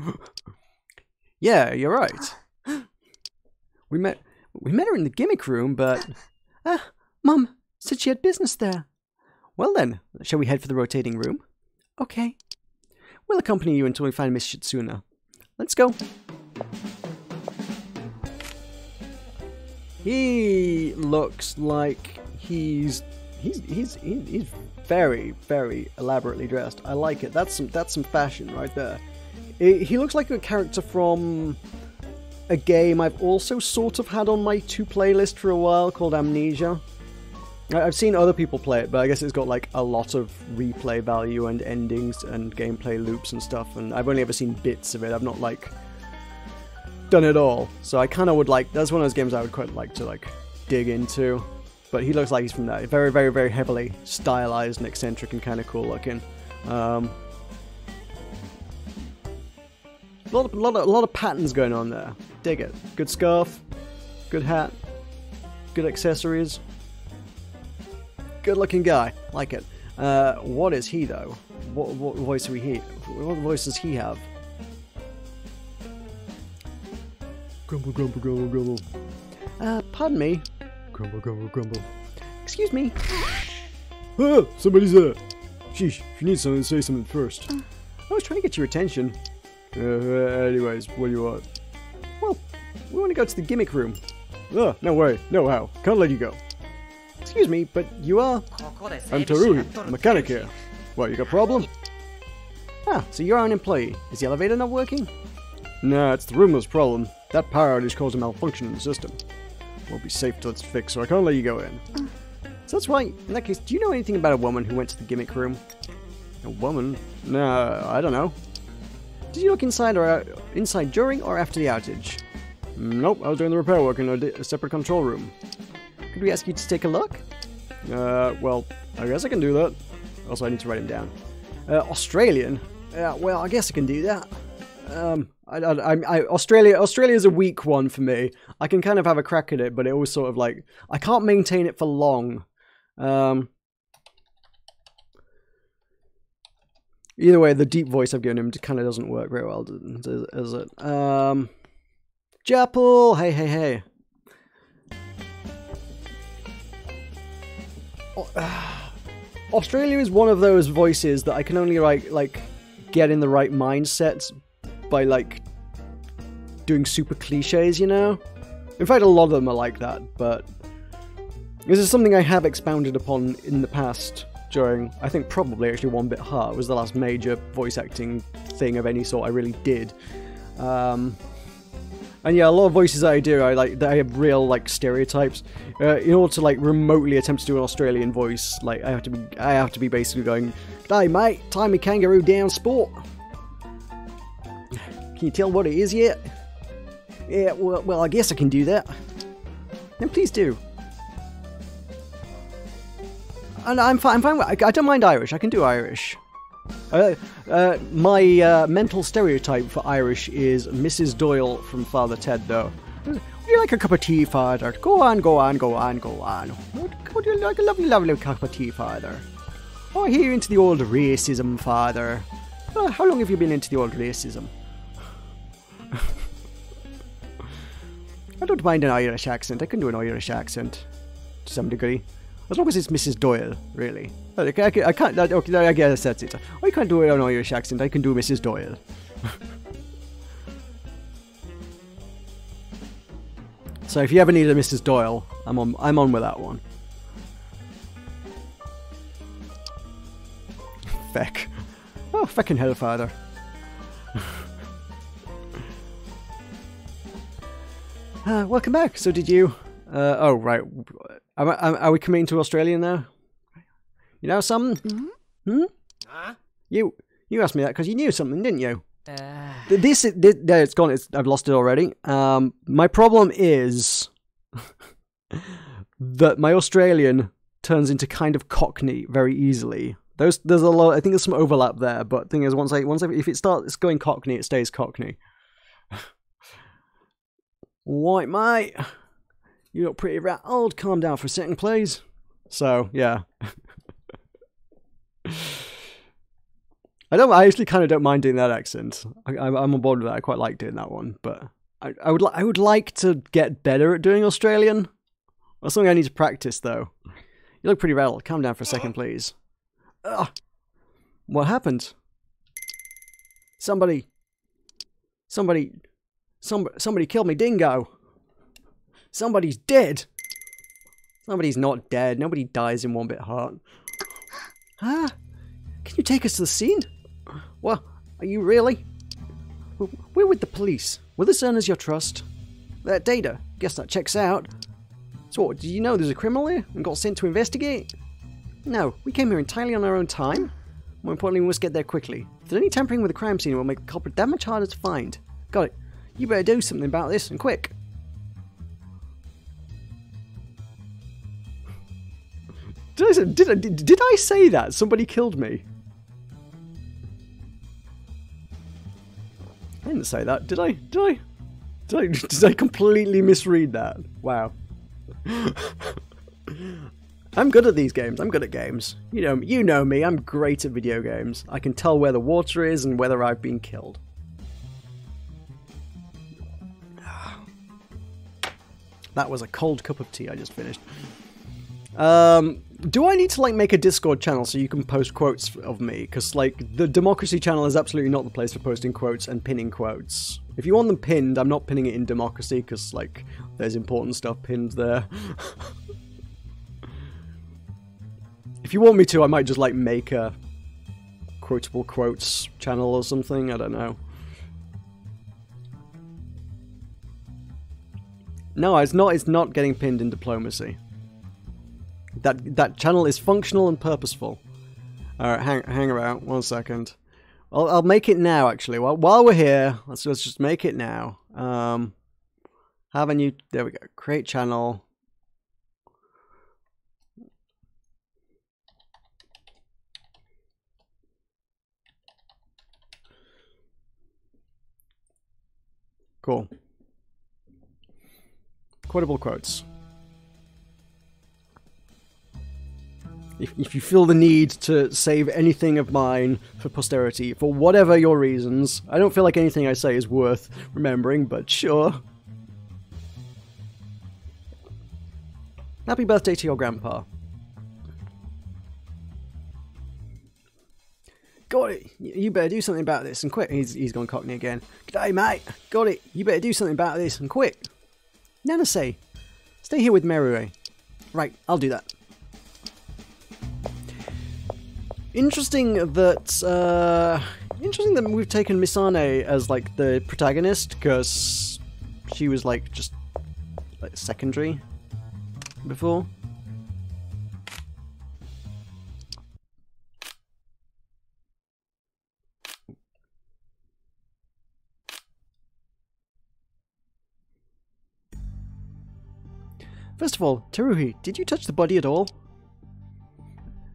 A: Yeah, you're right. We met her in the Gimmick Room, but... Mum said she had business there. Well then, shall we head for the rotating room? Okay. We'll accompany you until we find Miss Shitsuna. Let's go. He looks like he's very, very elaborately dressed. I like it. That's some fashion right there. He looks like a character from a game I've also sort of had on my to-play list for a while called Amnesia. I've seen other people play it, but I guess it's got like a lot of replay value and endings and gameplay loops and stuff, and I've only ever seen bits of it. I've not like done it all, so I kind of would like, that's one of those games I would quite like to like dig into. But he looks like he's from that. Very, very, very heavily stylized and eccentric and kind of cool looking. A lot of patterns going on there. Dig it. Good scarf, good hat, good accessories. Good looking guy. Like it. What is he though? What voice do we hear? What voice does he have? Grumble, grumble, grumble, grumble. Pardon me. Grumble, grumble, grumble. Excuse me. Ah, somebody's there. Sheesh, if you need something, say something first. I was trying to get your attention. Anyways, what do you want? Well, we want to go to the Gimmick Room. Oh, no way. No how. Can't let you go. Excuse me, but you are... I'm Teruhi, a mechanic here. What, you got a problem? Ah, so you're an employee. Is the elevator not working? Nah, it's the room that's problem. That power outage caused a malfunction in the system. Won't be safe till it's fixed, so I can't let you go in. So that's right. In that case, do you know anything about a woman who went to the Gimmick Room? A woman? Nah, I don't know. Did you look inside during or after the outage? Nope, I was doing the repair work in a separate control room. Could we ask you to take a look? Well, I guess I can do that. Also, I need to write him down. Australian? Well, I guess I can do that. Australia is a weak one for me. I can kind of have a crack at it, but it always sort of like, I can't maintain it for long. Either way, the deep voice I've given him kind of doesn't work very well, does it? Japple! Hey, hey, hey. Australia is one of those voices that I can only like get in the right mindset by like doing super cliches, you know? In fact, a lot of them are like that, but this is something I have expounded upon in the past during, I think probably actually 1beatHeart was the last major voice acting thing of any sort I really did. And yeah, a lot of voices that I do, I have real like stereotypes. In order to like remotely attempt to do an Australian voice, like I have to be basically going, "G'day mate, tie me kangaroo down, sport." Can you tell what it is yet? Yeah, well I guess I can do that. Then please do. And I'm fine. I don't mind Irish. I can do Irish. My mental stereotype for Irish is Mrs. Doyle from Father Ted, though. Would you like a cup of tea, Father? Go on, go on, go on, go on. Would you like a lovely, lovely cup of tea, Father? Oh, here into the old racism, Father. How long have you been into the old racism? I don't mind an Irish accent. I can do an Irish accent to some degree. As long as it's Mrs. Doyle, really. I can't. Okay, I guess that's it. I can't do it on Irish accent. I can do Mrs. Doyle. So if you ever need a Mrs. Doyle, I'm on with that one. Feck. Oh, feckin' hellfather. Welcome back. So did you... oh, right. Are we coming to Australia now? You know something? Hmm? You asked me that because you knew something, didn't you? This it's gone. I've lost it already. My problem is that my Australian turns into kind of Cockney very easily. There's a lot. I think there's some overlap there, but the thing is, if it starts going Cockney, it stays Cockney. White mate, you look pretty rattled. Calm down for a second, please. So yeah. I actually kind of don't mind doing that accent. I'm on board with that. I quite like doing that one, but I would like to get better at doing Australian. That's something I need to practice, though. You look pretty rattled. Calm down for a second, please. Ugh. What happened? Somebody killed me, dingo. Somebody's dead. Somebody's not dead. Nobody dies in 1beatHeart. Huh? Can you take us to the scene? What? Are you really? We're with the police. Will this earn us your trust? That data. Guess that checks out. So what, did you know there's a criminal here and got sent to investigate? No, we came here entirely on our own time. More importantly, we must get there quickly. If there's any tampering with the crime scene, it will make the culprit that much harder to find. Got it. You better do something about this, and quick. Did I say that? Somebody killed me. I didn't say that, did I? Did I completely misread that? Wow. I'm good at these games. I'm good at games. You know me. I'm great at video games. I can tell where the water is and whether I've been killed. That was a cold cup of tea I just finished. Do I need to make a Discord channel so you can post quotes of me? Because the Democracy channel is absolutely not the place for posting quotes and pinning quotes. If you want them pinned, I'm not pinning it in Democracy because there's important stuff pinned there. If you want me to, I might just make a quotable quotes channel or something. I don't know. No, it's not getting pinned in Diplomacy. That channel is functional and purposeful. Alright, hang around 1 second. I'll make it now, actually. While we're here, let's just make it now. Have a new... There we go. Create channel. Cool. Quotable quotes. If you feel the need to save anything of mine for posterity, for whatever your reasons, I don't feel like anything I say is worth remembering, but sure. Happy birthday to your grandpa. Got it. You better do something about this and quick. He's gone Cockney again. G'day, mate. Got it. You better do something about this and quick. Nana say, stay here with Merue. Right, I'll do that. Interesting that we've taken Misane as the protagonist, because she was just secondary before. First of all, Teruhi, did you touch the body at all?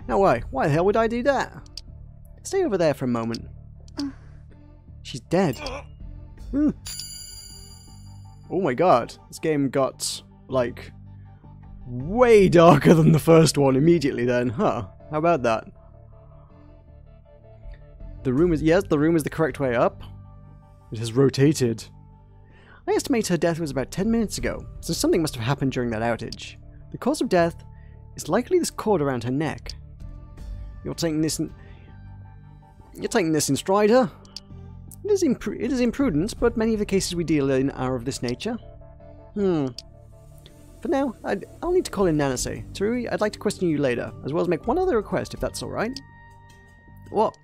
A: No way. Why the hell would I do that? Stay over there for a moment. She's dead. Oh my god. This game got, way darker than the first one immediately then. Huh. How about that? The room is... Yes, the room is the correct way up. It has rotated. I estimate her death was about 10 minutes ago, so something must have happened during that outage. The cause of death is likely this cord around her neck. You're taking this in stride, huh? It is imprudent, but many of the cases we deal in are of this nature. For now, I'll need to call in Nanase. Terui, I'd like to question you later, as well as make one other request, if that's alright. What?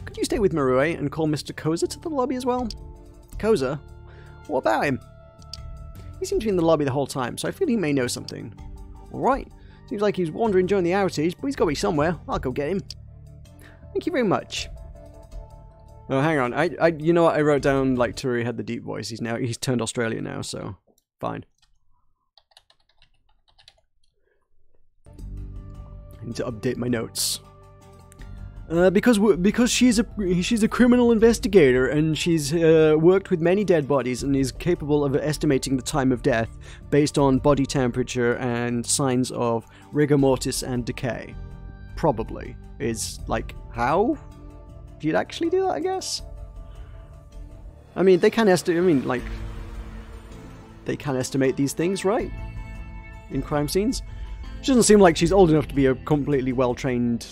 A: Could you stay with Marue and call Mr. Koza to the lobby as well? Koza? What about him? He seemed to be in the lobby the whole time, so I feel he may know something. Alright. Seems like he's wandering during the outage, but he's got to be somewhere. I'll go get him. Thank you very much. Oh, hang on. You know what? I wrote down, like, Terui had the deep voice. He's turned Australian now, so fine. I need to update my notes. Because she's a criminal investigator and she's worked with many dead bodies and is capable of estimating the time of death based on body temperature and signs of rigor mortis and decay. Probably is like how you'd actually do that, I guess. I mean, they can estimate. I mean, like they can estimate these things, right? In crime scenes, she doesn't seem like she's old enough to be a completely well-trained.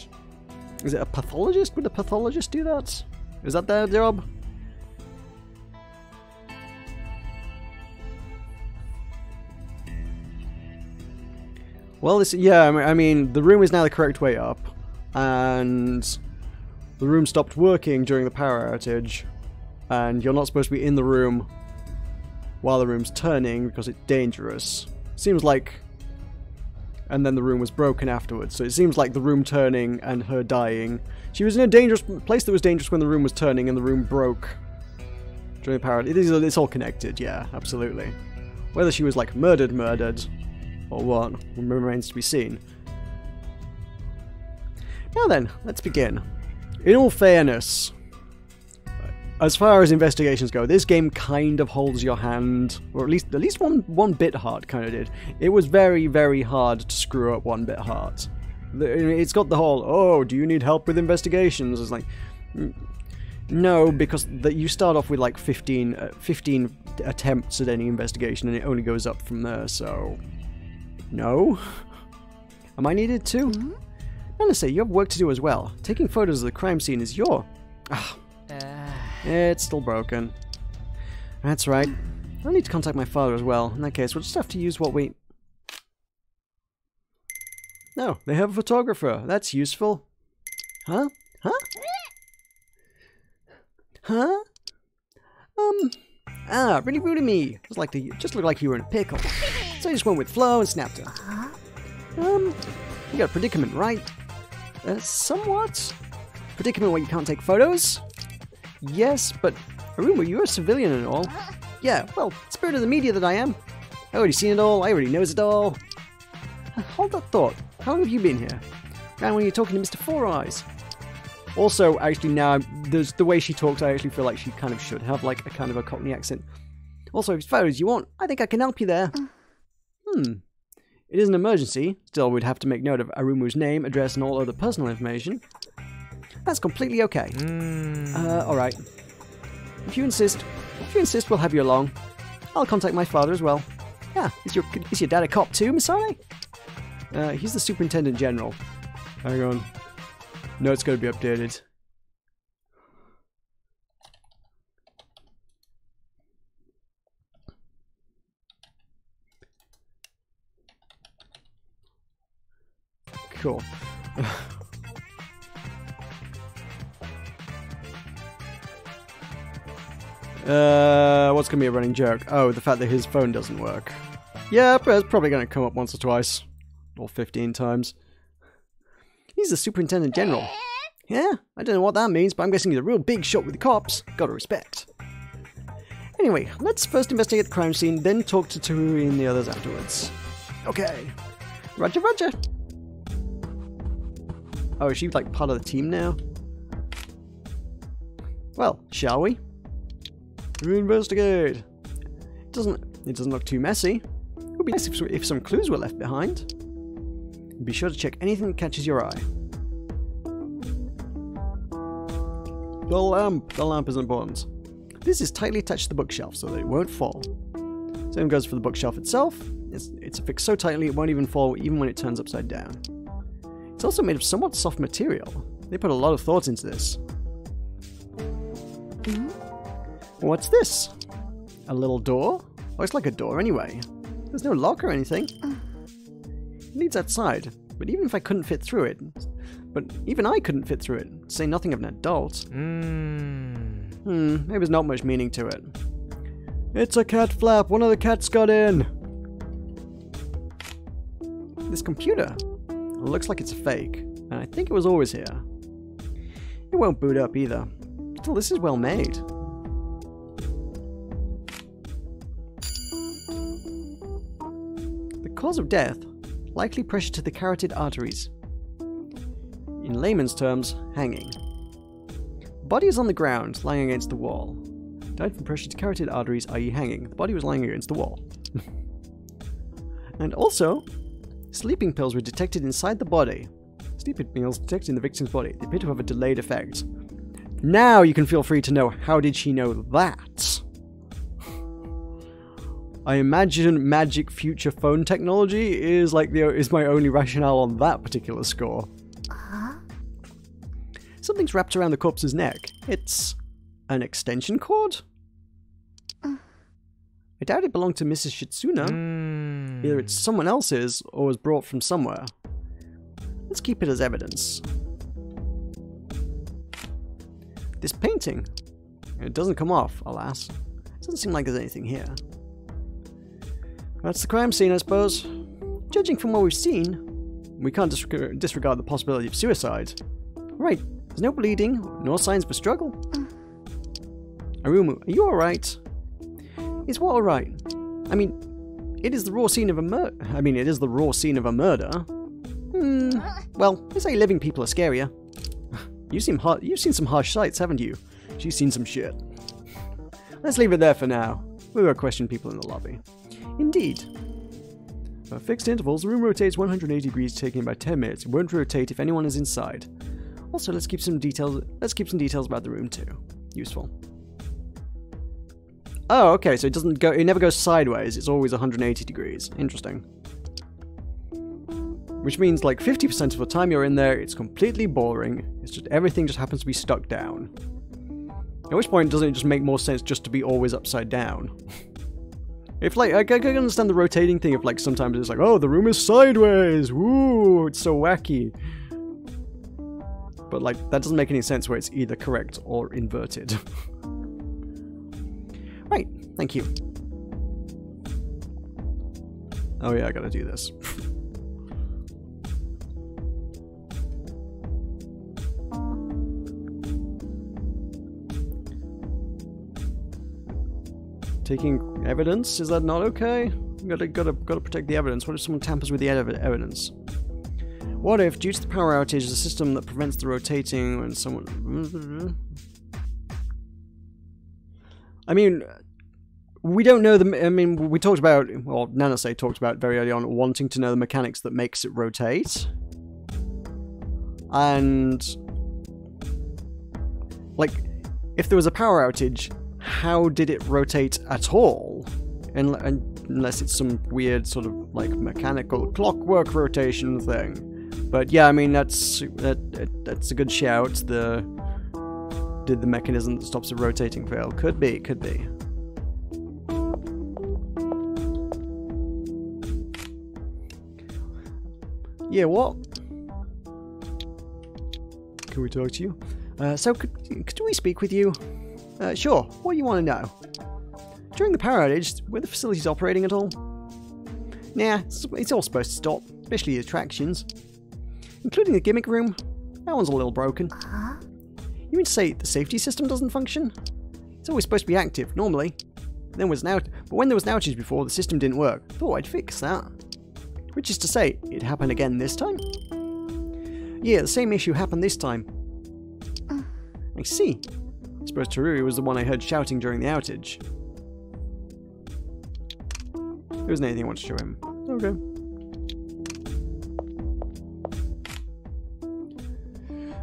A: Is it a pathologist? Would a pathologist do that? Is that their job? Well, I mean, the room is now the correct way up, and the room stopped working during the power outage, and you're not supposed to be in the room while the room's turning because it's dangerous. Seems like. And then the room was broken afterwards. So it seems like the room turning and her dying. She was in a dangerous place that was dangerous when the room was turning and the room broke during the power. It's all connected, yeah, absolutely. Whether she was like murdered, or what remains to be seen. Now then, let's begin. In all fairness, as far as investigations go, this game kind of holds your hand, or at least 1beatHeart kind of did. It was very, very hard to screw up 1beatHeart. It's got the whole, oh, do you need help with investigations? It's like, no, because you start off with like 15 attempts at any investigation, and it only goes up from there. So, no. Am I needed too? Nanase, you have work to do as well. Taking photos of the crime scene is your. It's still broken. That's right. I'll need to contact my father as well. In that case, we'll just have to use what we... No, they have a photographer. That's useful. Huh? Huh? Huh? Really rude of me. Just looked like you were in a pickle. So I just went with flow and snapped her. You got a predicament, right? Somewhat. Predicament where you can't take photos? Yes, but Aruma, you're a civilian and all. Yeah, well, spirit of the media that I am. I already seen it all, I already knows it all. Hold that thought. How long have you been here? And when you're talking to Mr. Four Eyes. Also, actually now, there's the way she talks, I actually feel like she kind of should have like a kind of a Cockney accent. Also, if it's photos you want, I think I can help you there. It is an emergency. Still, we'd have to make note of Arumu's name, address, and all other personal information. That's completely okay. Alright. If you insist, we'll have you along. I'll contact my father as well. Yeah, is your dad a cop too, Misane? He's the Superintendent General. Hang on. No, it's going to be updated. Cool. What's going to be a running joke? Oh, the fact that his phone doesn't work. Yeah, but it's probably going to come up once or twice. Or 15 times. He's the Superintendent General. Yeah, I don't know what that means, but I'm guessing he's a real big shot with the cops. Gotta respect. Anyway, let's first investigate the crime scene, then talk to Terui and the others afterwards. Okay. Roger, roger. Oh, is she like part of the team now? Well, shall we? Investigate. It doesn't look too messy. It would be nice if some clues were left behind. Be sure to check anything that catches your eye. The lamp is important. This is tightly attached to the bookshelf so that it won't fall. Same goes for the bookshelf itself. It's affixed so tightly it won't even fall even when it turns upside down. It's also made of somewhat soft material. They put a lot of thought into this. What's this? A little door? Oh, it's like a door anyway. There's no lock or anything. It leads outside, but even if I couldn't fit through it... But even I couldn't fit through it, to say nothing of an adult. There was not much meaning to it. It's a cat flap! One of the cats got in! This computer looks like it's a fake, and I think it was always here. It won't boot up either. Still, this is well made. The cause of death, likely pressure to the carotid arteries. In layman's terms, hanging. Body is on the ground, lying against the wall. Died from pressure to carotid arteries, i.e. hanging. The body was lying against the wall. And also, sleeping pills were detected inside the body. Sleeping pills detected in the victim's body. They appear to have a delayed effect. Now you can feel free to know, how did she know that? I imagine magic future phone technology is like is my only rationale on that particular score. Something's wrapped around the corpse's neck. It's an extension cord? I doubt it belonged to Mrs. Shitsuna. Either it's someone else's or was brought from somewhere. Let's keep it as evidence. This painting. It doesn't come off, alas. It doesn't seem like there's anything here. That's the crime scene, I suppose. Judging from what we've seen, we can't disregard the possibility of suicide. Right, there's no bleeding, nor signs of a struggle. Arumu, are you alright? Is what alright? I mean, it is the raw scene of a murder. Well, they say living people are scarier. You've seen some harsh sights, haven't you? She's seen some shit. Let's leave it there for now. We will question people in the lobby. Indeed. At fixed intervals, the room rotates 180 degrees, taking about 10 minutes. It won't rotate if anyone is inside. Also, let's keep some details about the room too. Useful. Oh, okay, so it never goes sideways, it's always 180 degrees. Interesting. Which means like 50% of the time you're in there, it's completely boring. It's just everything just happens to be stuck down. At which point doesn't it just make more sense just to be always upside down? If like, I can understand the rotating thing if like sometimes it's like, oh, the room is sideways, woo, it's so wacky. But like, that doesn't make any sense where it's either correct or inverted. Right, thank you. Oh yeah, I gotta do this. Taking evidence? Is that not okay? Gotta protect the evidence. What if someone tampers with the evidence? What if, due to the power outage, the system that prevents the rotating when someone... I mean, we don't know the... I mean, we talked about... Well, Nanase talked about very early on wanting to know the mechanics that makes it rotate. And... like, if there was a power outage, how did it rotate at all? Unless it's some weird sort of, like, mechanical clockwork rotation thing. But yeah, I mean, that's a good shout. Did the mechanism that stops it rotating fail? Could be, could be. Yeah, what? Can we talk to you? So, could we speak with you? Sure. What do you want to know? During the power outage, were the facilities operating at all? Nah, it's all supposed to stop, especially the attractions. Including the Gimmick Room. That one's a little broken. You mean to say the safety system doesn't function? It's always supposed to be active, normally. But when there was an outage before, the system didn't work. Thought I'd fix that. Which is to say, it happened again this time? Yeah, the same issue happened this time. I see. I suppose Teruri was the one I heard shouting during the outage. There isn't anything I want to show him. Okay.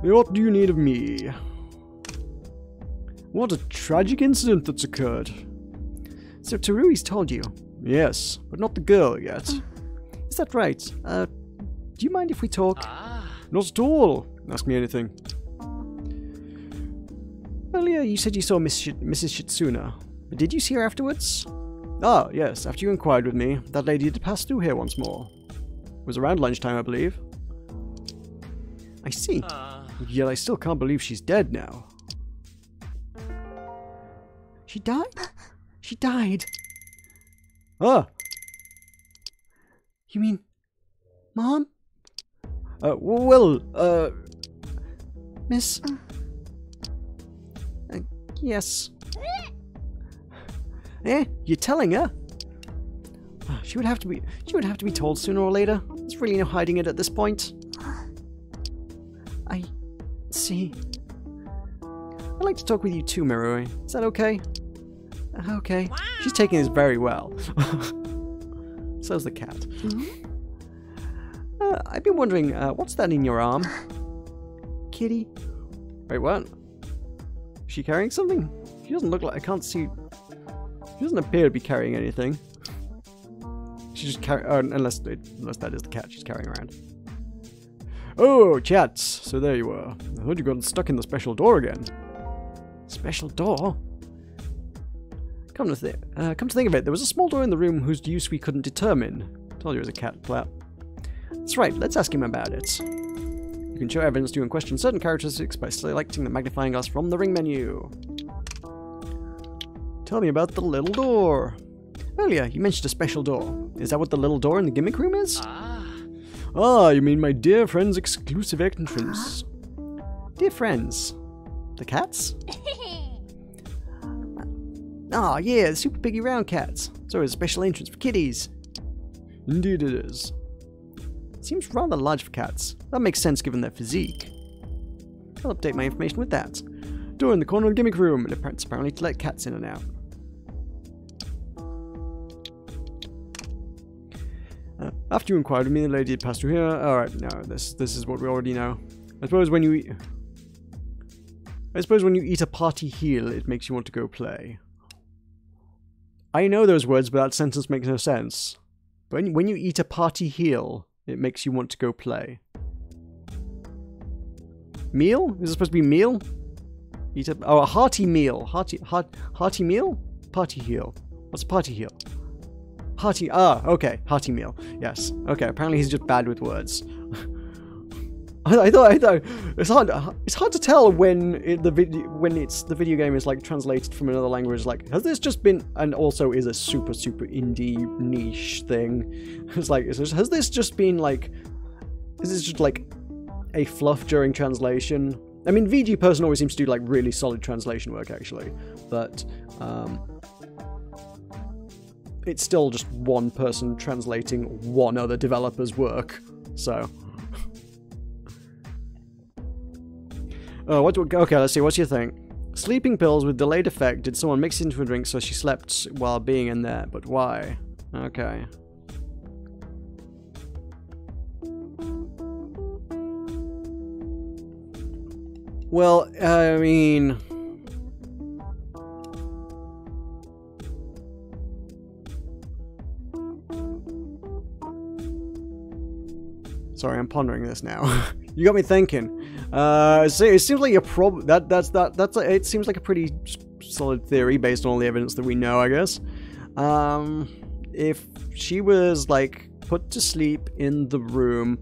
A: What do you need of me? What a tragic incident that's occurred. So Terui's told you? Yes, but not the girl yet. Is that right? Do you mind if we talk? Not at all. Ask me anything. Earlier you said you saw Mrs. Shitsuna, but did you see her afterwards? Ah, yes, after you inquired with me, that lady did pass through here once more. It was around lunchtime, I believe. I see. Yet I still can't believe she's dead now. She died? She died. Ah! You mean... Mom? Miss... yes. Eh? You're telling her? She would have to be told sooner or later. There's really no hiding it at this point. I see. I'd like to talk with you too, Miroi. Is that okay? Okay. Wow. She's taking this very well. So's the cat. Mm-hmm. I've been wondering, what's that in your arm? Kitty? Wait, what? Is she carrying something? She doesn't look like... I can't see... She doesn't appear to be carrying anything. She just unless that is the cat she's carrying around. Oh, chats! So there you were. I heard you got stuck in the special door again. Special door? Come to think of it, there was a small door in the room whose use we couldn't determine. Told you it was a cat flap. That's right, let's ask him about it. You can show evidence to and question certain characteristics by selecting the magnifying glass from the ring menu. Tell me about the little door. Earlier, you mentioned a special door. Is that what the little door in the gimmick room is? Ah, you mean my dear friend's exclusive entrance. Dear friends. The cats? Ah, yeah, the super piggy round cats. So it's a special entrance for kitties. Indeed it is. Seems rather large for cats. That makes sense given their physique. I'll update my information with that. Door in the corner of the gimmick room, and it's apparently to let cats in and out. After you inquired with me, the lady had passed through here. Alright, no, this is what we already know. I suppose when you eat a party heel, it makes you want to go play. I know those words, but that sentence makes no sense. When you eat a party heel, it makes you want to go play. Meal? Is it supposed to be meal? A hearty meal. Hearty meal? Party heel. What's a party heel? Hearty, okay, hearty meal. Yes. Okay, apparently he's just bad with words. I thought it's hard to tell when the video game is like translated from another language. Like, has this just been, and also is a super indie niche thing? It's like, has this just been like, is this just like a fluff during translation? I mean, VG Person always seems to do like really solid translation work actually, but it's still just one person translating one other developer's work. So. Okay, let's see, what's your thing? Sleeping pills with delayed effect. Did someone mix into a drink so she slept while being in there? But why? Okay. Well, I mean... Sorry, I'm pondering this now. You got me thinking. It seems like it seems like a pretty solid theory based on all the evidence that we know, I guess. If she was like put to sleep in the room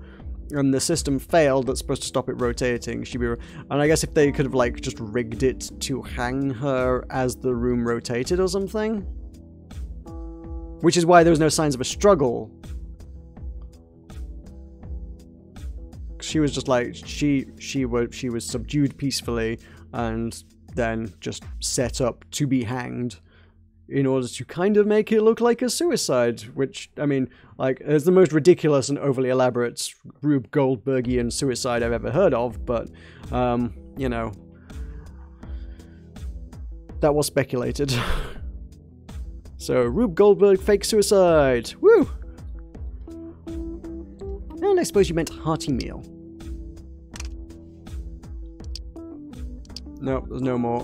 A: and the system failed that's supposed to stop it rotating, and I guess if they could have like just rigged it to hang her as the room rotated or something, which is why there was no signs of a struggle. She was just like, she was subdued peacefully and then just set up to be hanged in order to kind of make it look like a suicide, which, I mean, like, is the most ridiculous and overly elaborate Rube Goldbergian suicide I've ever heard of, but, you know, that was speculated. So, Rube Goldberg fake suicide! Woo! And I suppose you meant hearty meal. Nope, there's no more.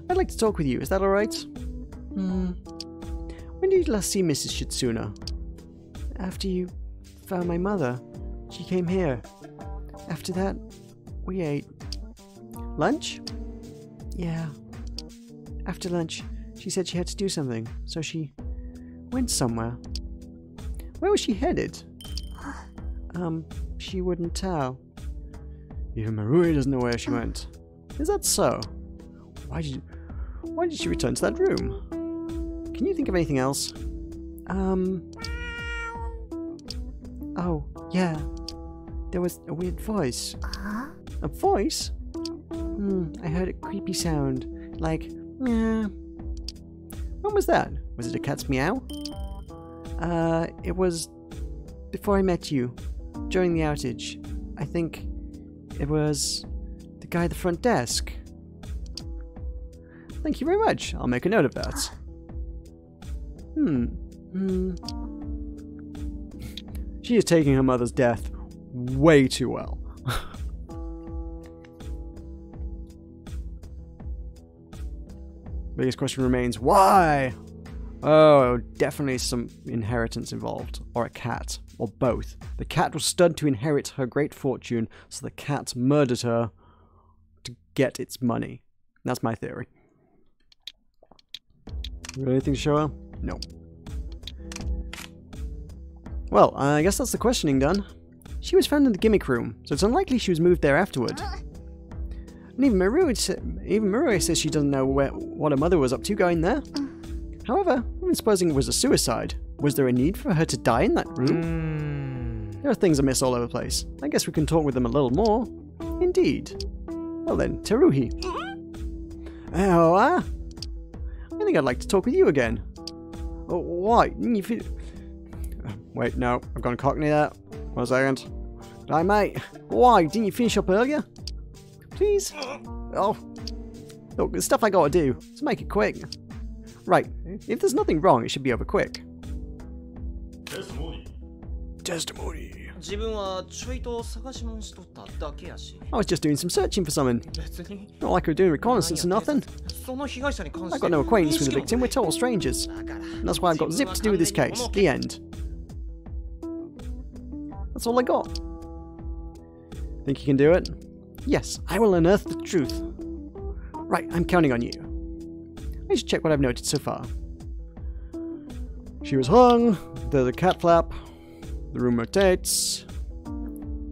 A: I'd like to talk with you, is that alright? did you last see Mrs. Shitsuna? After you found my mother. She came here. After that, we ate. Lunch? Yeah. After lunch, she said she had to do something, so she went somewhere. Where was she headed? She wouldn't tell. Even Marui doesn't know where she went. Is that so? Why did she return to that room? Can you think of anything else? Oh, yeah. There was a weird voice. A voice? I heard a creepy sound. Like, yeah. When was that? Was it a cat's meow? It was before I met you. During the outage. I think it was the guy at the front desk. Thank you very much. I'll make a note of that. She is taking her mother's death way too well. Biggest question remains, why? Oh, definitely some inheritance involved. Or a cat. Or both. The cat was stunned to inherit her great fortune, so the cat murdered her to get its money. That's my theory. Anything to show her? No. Well, I guess that's the questioning done. She was found in the Gimmick Room, so it's unlikely she was moved there afterward. And even Marui says she doesn't know what her mother was up to going there. However, even supposing it was a suicide, was there a need for her to die in that room? There are things amiss all over the place. I guess we can talk with them a little more. Indeed. Well then, Teruhi. Oh, I think I'd like to talk with you again. Oh, why? Wait, no, I've gone cockney there. 1 second. Hi, mate. Why? Didn't you finish up earlier? Please? Oh. Look, there's stuff I gotta do. Let's make it quick. Right. If there's nothing wrong, it should be over quick. Testimony. I was just doing some searching for something. Not like we're doing reconnaissance or nothing. I've got no acquaintance with the victim, we're total strangers. And that's why I've got zip to do with this case. The end. That's all I got. Think you can do it? Yes, I will unearth the truth. Right, I'm counting on you. I should check what I've noted so far. She was hung, there's a cat flap, the room rotates,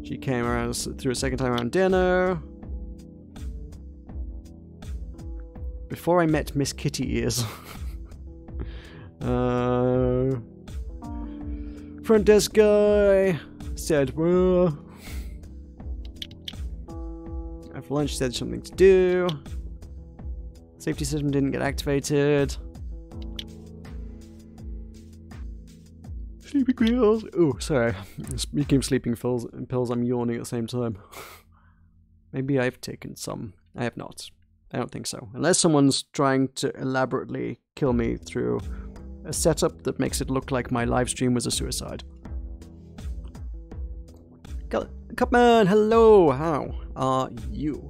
A: she came around through a second time around dinner. Before I met Miss Kitty Ears. Front desk guy said, well, after lunch said something to do. Safety system didn't get activated. Sleeping pills. Oh, sorry. Speaking of sleeping pills, I'm yawning at the same time. Maybe I've taken some. I have not. I don't think so. Unless someone's trying to elaborately kill me through a setup that makes it look like my live stream was a suicide. Cupman, hello. How are you?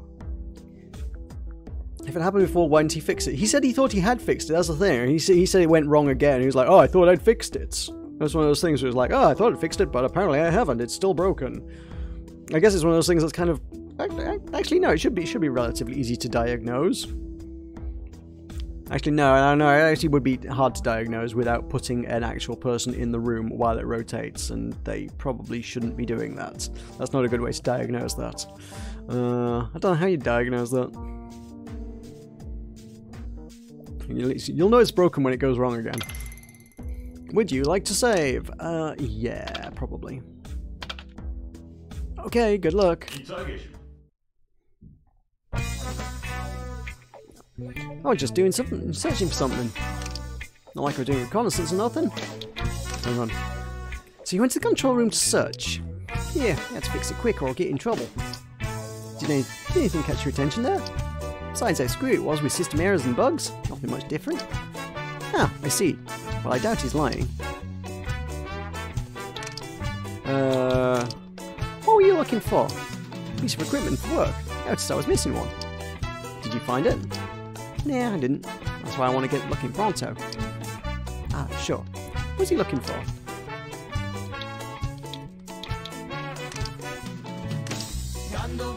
A: If it happened before, why didn't he fix it? He said he thought he had fixed it, that's the thing. He said it went wrong again. He was like, oh, I thought I'd fixed it. That's one of those things where it's like, oh, I thought I'd fixed it, but apparently I haven't. It's still broken. I guess it's one of those things that's kind of... Actually, no, it should be relatively easy to diagnose. Actually, no, it actually would be hard to diagnose without putting an actual person in the room while it rotates, and they probably shouldn't be doing that. That's not a good way to diagnose that. I don't know how you diagnose that. You'll know it's broken when it goes wrong again. Would you like to save? Yeah, probably. Okay, good luck. I was just doing something, searching for something. Not like we're doing reconnaissance or nothing. Hang on. So you went to the control room to search? Yeah, you had to fix it quick or I'll get in trouble. Did anything catch your attention there? Besides how screwy it was with system errors and bugs, nothing much different. Ah, I see. Well, I doubt he's lying. What were you looking for? A piece of equipment for work. I noticed I was missing one. Did you find it? Nah, I didn't. That's why I want to get looking pronto. Ah, sure. What's he looking for?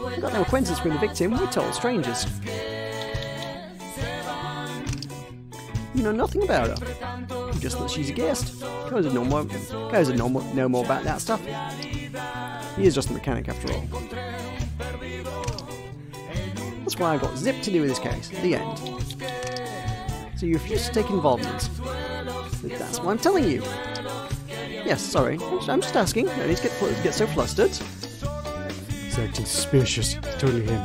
A: We've got no acquaintance with the victim, we're total strangers. You know nothing about her. Just that she's a guest. Guys would know more about that stuff. He is just a mechanic after all. That's why I've got zip to do with this case. The end. So you refuse to take involvement. That's what I'm telling you. Yes, sorry. I'm just asking. No need to get so flustered. He's acting suspicious. It's totally him.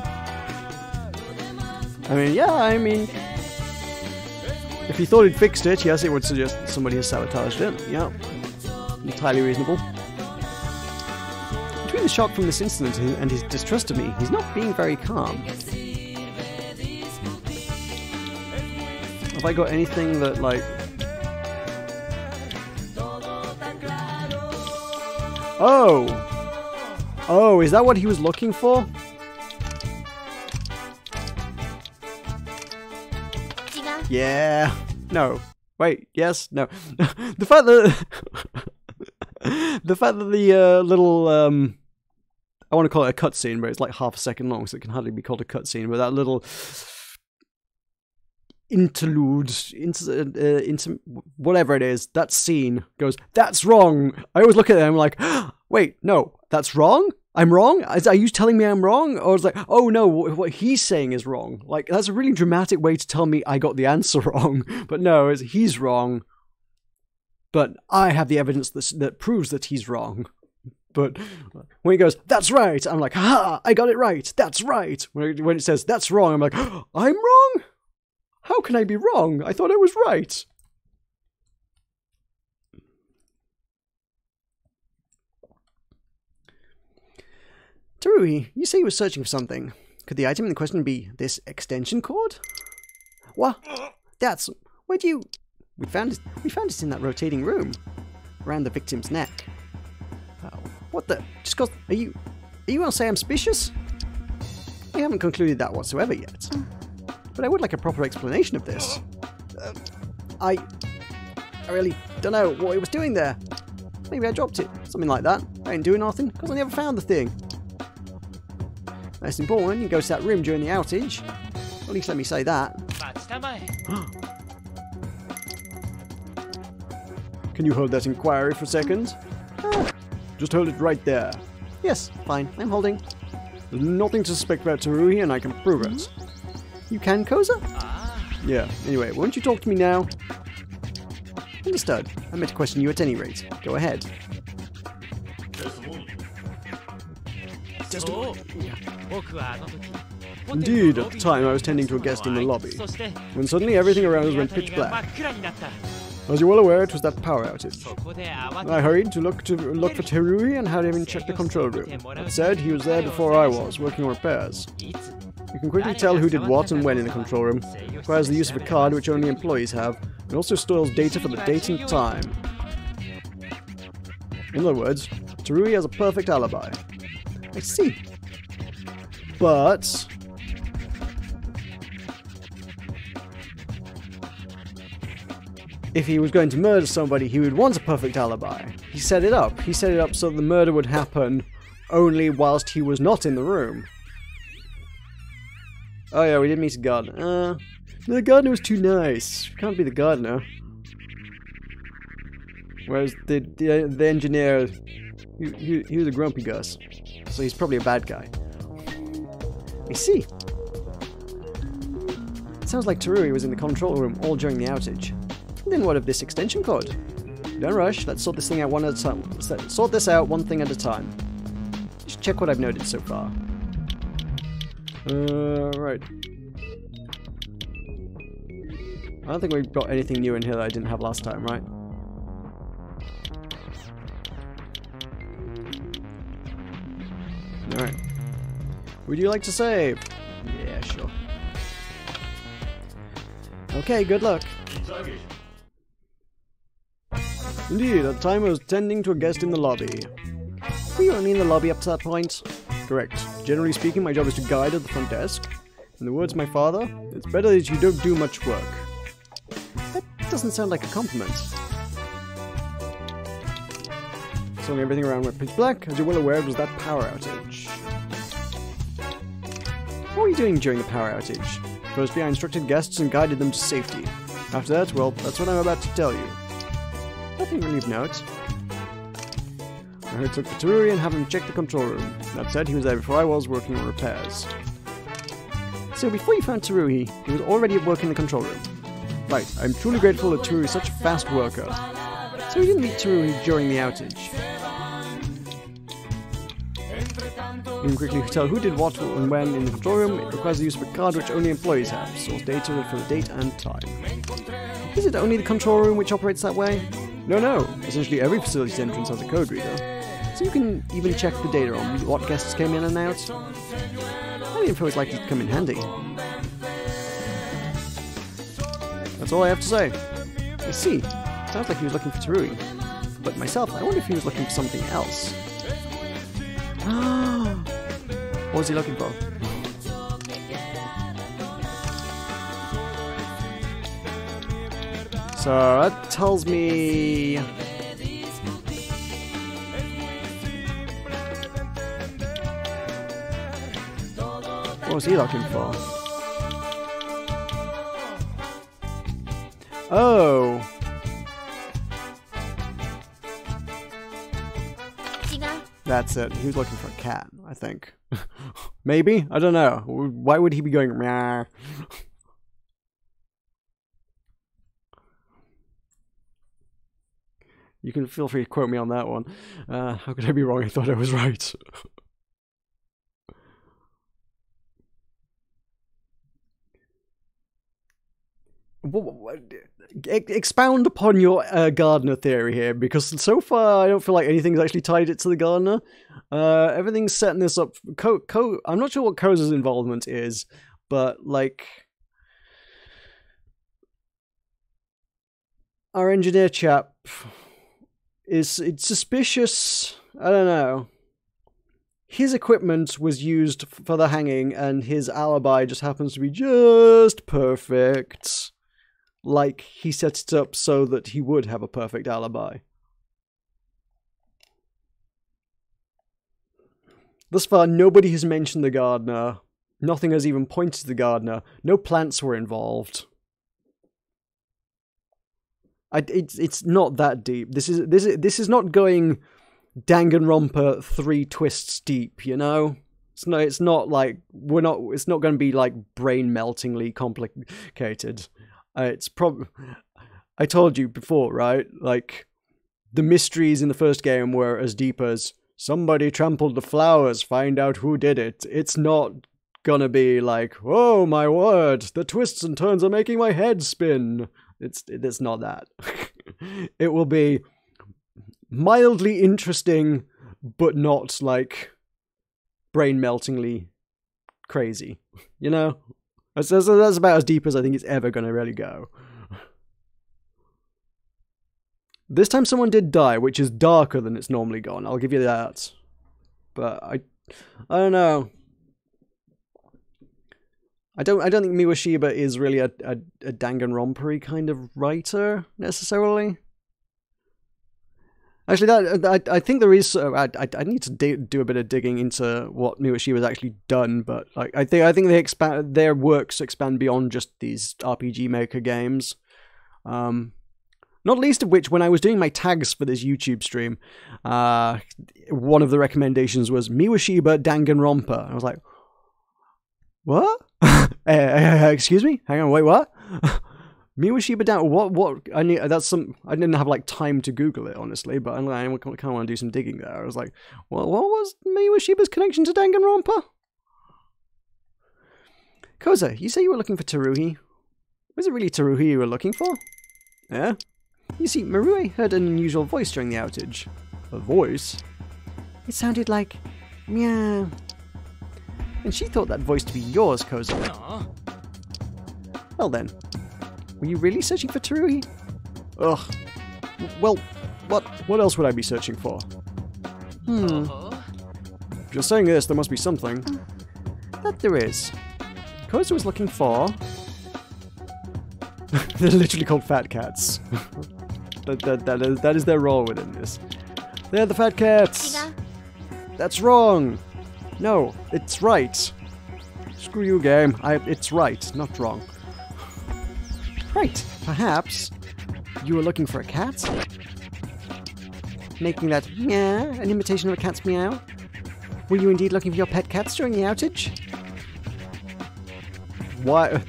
A: I mean, if he thought he'd fixed it, yes, it would suggest that somebody has sabotaged it. Yeah. Entirely reasonable. Between the shock from this incident and his distrust of me, he's not being very calm. Have I got anything that, like... Oh, is that what he was looking for? Yeah. No. Wait. Yes. No. The fact that the little I want to call it a cutscene, but it's like half a second long, so it can hardly be called a cutscene. But that little interlude, whatever it is, that scene goes, "That's wrong." I always look at it and I'm like, wait, no, that's wrong? I'm wrong? Are you telling me I'm wrong? Or it's like, oh no, what he's saying is wrong. Like, that's a really dramatic way to tell me I got the answer wrong. But no, he's wrong. But I have the evidence that proves that he's wrong. But when he goes, "That's right," I'm like, ha, I got it right. That's right. When it says, "That's wrong," I'm like, I'm wrong? How can I be wrong? I thought I was right. Teruhi, you say you were searching for something. Could the item in question be this extension cord? What? Where'd you... We found it in that rotating room. Around the victim's neck. Oh, what the... Just cause... Are you gonna say I'm suspicious? I haven't concluded that whatsoever yet. But I would like a proper explanation of this. I really don't know what it was doing there. Maybe I dropped it. Something like that. I didn't do nothing, because I never found the thing. That's important. You go to that room during the outage. At least let me say that. Can you hold that inquiry for a second? Just hold it right there. Yes, fine. I'm holding. There's nothing to suspect about Teruhi, and I can prove it. You can, Koza? Yeah. Anyway, won't you talk to me now? Understood. I meant to question you at any rate. Go ahead. Indeed, at the time I was tending to a guest in the lobby, when suddenly everything around us went pitch black. As you're well aware, it was that power outage. I hurried to look for Teruhi and had him check the control room. That said, he was there before I was, working on repairs. You can quickly tell who did what and when in the control room. It requires the use of a card which only employees have, and also stores data for the date and time. In other words, Teruhi has a perfect alibi. I see. But... if he was going to murder somebody, he would want a perfect alibi. He set it up. He set it up so the murder would happen only whilst he was not in the room. Oh yeah, we did meet a gardener. The gardener was too nice. Can't be the gardener. Whereas the engineer, he was a grumpy Gus. So he's probably a bad guy. I see. It sounds like Teruhi was in the control room all during the outage. Then what of this extension cord? Don't rush, let's sort this thing out one at a time. Let's sort this out one thing at a time. Just check what I've noted so far. Right. I don't think we've got anything new in here that I didn't have last time, right? Alright. Would you like to save? Yeah, sure. Okay, good luck. Indeed, at the time I was tending to a guest in the lobby. Were you only in the lobby up to that point? Correct. Generally speaking, my job is to guide at the front desk. In the words of my father, it's better that you don't do much work. That doesn't sound like a compliment. Suddenly everything around went pitch black. As you're well aware, it was that power outage. What were you doing during the power outage? Firstly, I instructed guests and guided them to safety. After that, well, that's what I'm about to tell you. Nothing really of note. I heard took for Teruri and have him check the control room. That said, he was there before I was, working on repairs. So before you found Teruri, he was already at work in the control room. Right, I'm truly grateful that Teruri is such a fast worker. So we didn't meet Teruri during the outage. You can quickly tell who did what and when in the control room. It requires the use of a card which only employees have. Source data for the date and time. Is it only the control room which operates that way? No. Essentially every facility's entrance has a code reader. So you can even check the data on what guests came in and out. That info is likely to come in handy. That's all I have to say. I see. Sounds like he was looking for Teruri. But myself, I wonder if he was looking for something else. What was he looking for? So that tells me... What was he looking for? Oh! That's it. He was looking for a cat, I think. Maybe? I don't know. Why would he be going meow? You can feel free to quote me on that one. How could I be wrong? I thought I was right. Expound upon your gardener theory here, because so far I don't feel like anything's actually tied it to the gardener. Everything's setting this up. I'm not sure what Koza's involvement is, but like our engineer chap it's suspicious. I don't know. His equipment was used for the hanging, and his alibi just happens to be just perfect. Like, he set it up so that he would have a perfect alibi. Thus far, nobody has mentioned the gardener. Nothing has even pointed to the gardener. No plants were involved. It's not that deep. This is not going Danganronpa 3 twists deep, you know? It's not like it's not going to be like brain-meltingly complicated. It's I told you before, right? Like, the mysteries in the first game were as deep as somebody trampled the flowers, find out who did it. It's not gonna be like, oh my word, the twists and turns are making my head spin. It's not that. It will be mildly interesting, but not like brain-meltingly crazy, you know? That's about as deep as I think it's ever going to really go. This time someone did die, which is darker than it's normally gone. I'll give you that. But I don't know. I don't think Miwashiba is really a Danganronpa-y kind of writer necessarily. Actually, I think there is. I need to do a bit of digging into what Miwashiba's actually done, but like I think their works expand beyond just these RPG Maker games. Not least of which, when I was doing my tags for this YouTube stream, one of the recommendations was Miwashiba Danganronpa. I was like, what? Excuse me? Hang on, wait, what? Miwashiba down. What? I didn't have like time to Google it, honestly, but I kind of want to do some digging there. I was like, well, what was Miwashiba's connection to Danganronpa? Koza, you say you were looking for Teruhi. Was it really Teruhi you were looking for? Yeah. You see, Marue heard an unusual voice during the outage. A voice? It sounded like meow. And she thought that voice to be yours, Koza. Aww. Well then. Were you really searching for Teruhi? Ugh. Well, what else would I be searching for? If you're saying this, there must be something. That there is. Koza was looking for... They're literally called fat cats. that is their role within this. They're the fat cats! That's wrong! No, it's right. Screw you, game. It's right, not wrong. Right, perhaps you were looking for a cat? Making that meow an imitation of a cat's meow? Were you indeed looking for your pet cats during the outage? Why?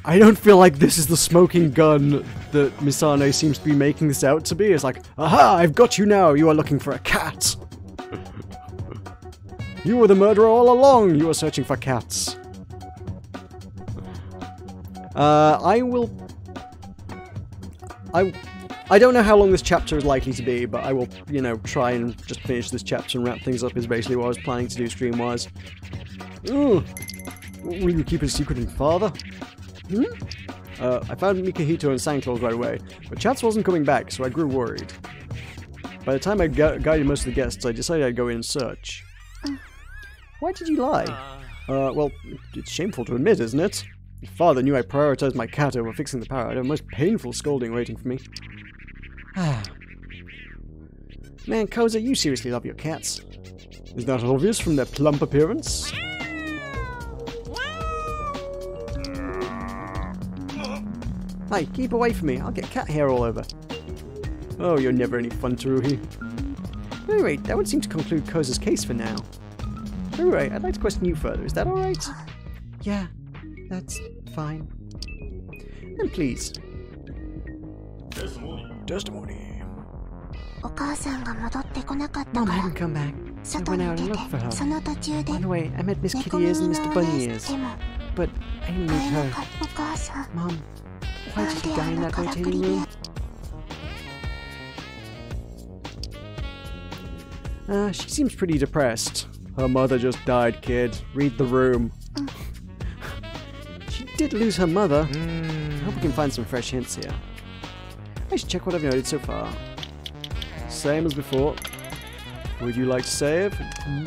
A: I don't feel like this is the smoking gun that Misane seems to be making this out to be. It's like, aha, I've got you now. You are looking for a cat. You were the murderer all along. You were searching for cats. I don't know how long this chapter is likely to be, but I will, you know, try and just finish this chapter and wrap things up is basically what I was planning to do stream-wise. Ooh. Will you keep it a secret from father? I found Mikahito and Sanclaws right away, but Chats wasn't coming back, so I grew worried. By the time I guided most of the guests, I decided I'd go in and search. Why did you lie? Well, it's shameful to admit, isn't it? If father knew I prioritized my cat over fixing the power, I'd have a most painful scolding waiting for me. Man, Koza, you seriously love your cats. Is that obvious from their plump appearance? Hey, keep away from me. I'll get cat hair all over. Oh, you're never any fun, Teruhi. Anyway, that would seem to conclude Koza's case for now. Anyway, I'd like to question you further. Is that alright? Yeah, that's fine. Then please. Testimony. Mom hadn't come back, so I went out and looked for her. On the way, I met Miss Kitty Ears and Mr. Bunny Ears, but I didn't meet her. Mom, why did you die in that rotating room? She seems pretty depressed. Her mother just died, kid. Read the room. She did lose her mother. I hope we can find some fresh hints here. I should check what I've noted so far. Same as before. Would you like to save?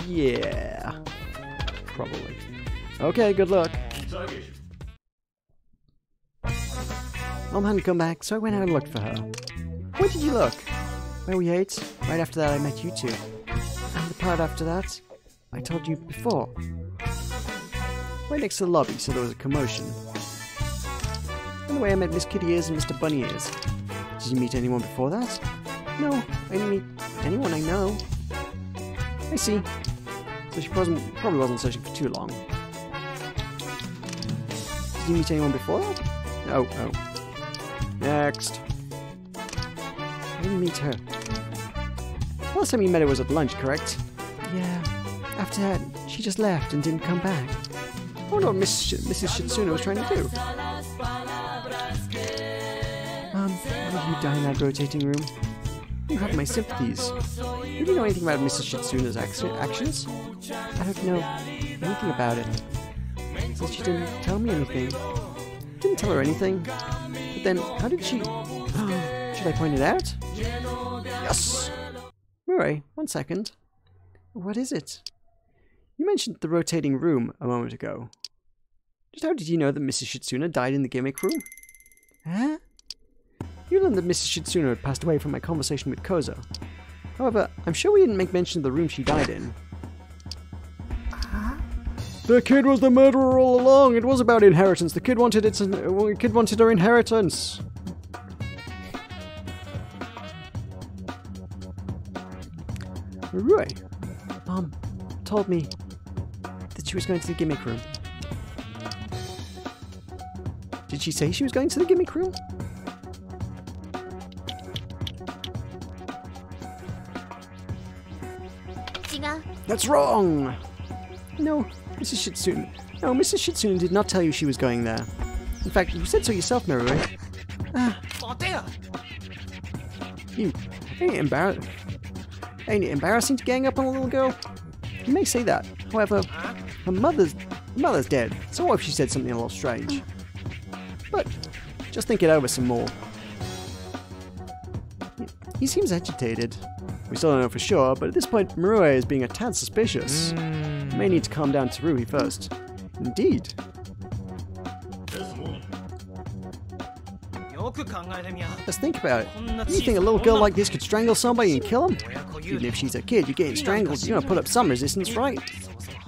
A: Yeah. Probably. Okay, good luck. Mom hadn't come back, so I went out and looked for her. Where did you look? Where we ate. Right after that I met you two. And the part after that, I told you before. Right next to the lobby, so there was a commotion. On the way I met Miss Kitty Ears and Mr. Bunny Ears. Did you meet anyone before that? No, I didn't meet anyone I know. I see. So she probably wasn't searching for too long. Did you meet anyone before that? Oh. Next. I didn't meet her. Last time you met her was at lunch, correct? Yeah. After that, she just left and didn't come back. I wonder what Mrs. Shitsuna was trying to do. Why did you die in that rotating room? You have my sympathies. Do you know anything about Mrs. Shitsuna's actions? I don't know anything about it. Since she didn't tell me anything. Didn't tell her anything. But then, how did she... Should I point it out? Yes! Murray, 1 second. What is it? You mentioned the rotating room a moment ago. Just how did you know that Mrs. Shitsuna died in the Gimmick Room? Huh? You learned that Mrs. Shitsuna had passed away from my conversation with Koza. However, I'm sure we didn't make mention of the room she died in. The kid was the murderer all along. It was about inheritance. The kid wanted her inheritance. Right. Mom told me that she was going to the Gimmick Room. Did she say she was going to the Gimmick Room? That's wrong! No, Mrs. Shitsuna. No, Mrs. Shitsuna did not tell you she was going there. In fact, you said so yourself, Marue. Ain't it embarrassing to gang up on a little girl? You may say that. However, her mother's dead, so what if she said something a little strange? But just think it over some more. He seems agitated. We still don't know for sure, but at this point, Marue is being a tad suspicious. We may need to calm down Teruhi first. Indeed. Let's think about it. You think a little girl like this could strangle somebody and kill him? Even if she's a kid, you're getting strangled. You're gonna put up some resistance, right?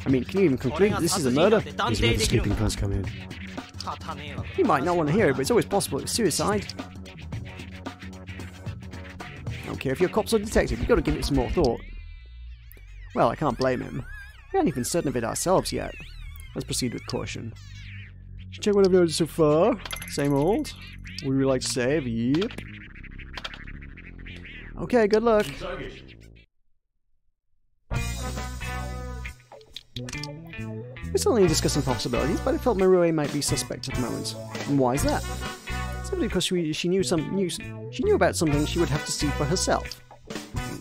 A: I mean, can you even conclude that this is a murder? This is where the sleeping pills come in. You might not want to hear it, but it's always possible it was suicide. I don't care if you're cops or detective, you've got to give it some more thought. Well, I can't blame him. We aren't even certain of it ourselves yet. Let's proceed with caution. Check what I've noticed so far. Same old. Would we like to save? Yep. Okay, good luck. We're still only discussing possibilities, but I felt Marue might be suspect at the moment. And why is that? Simply because she knew about something she would have to see for herself.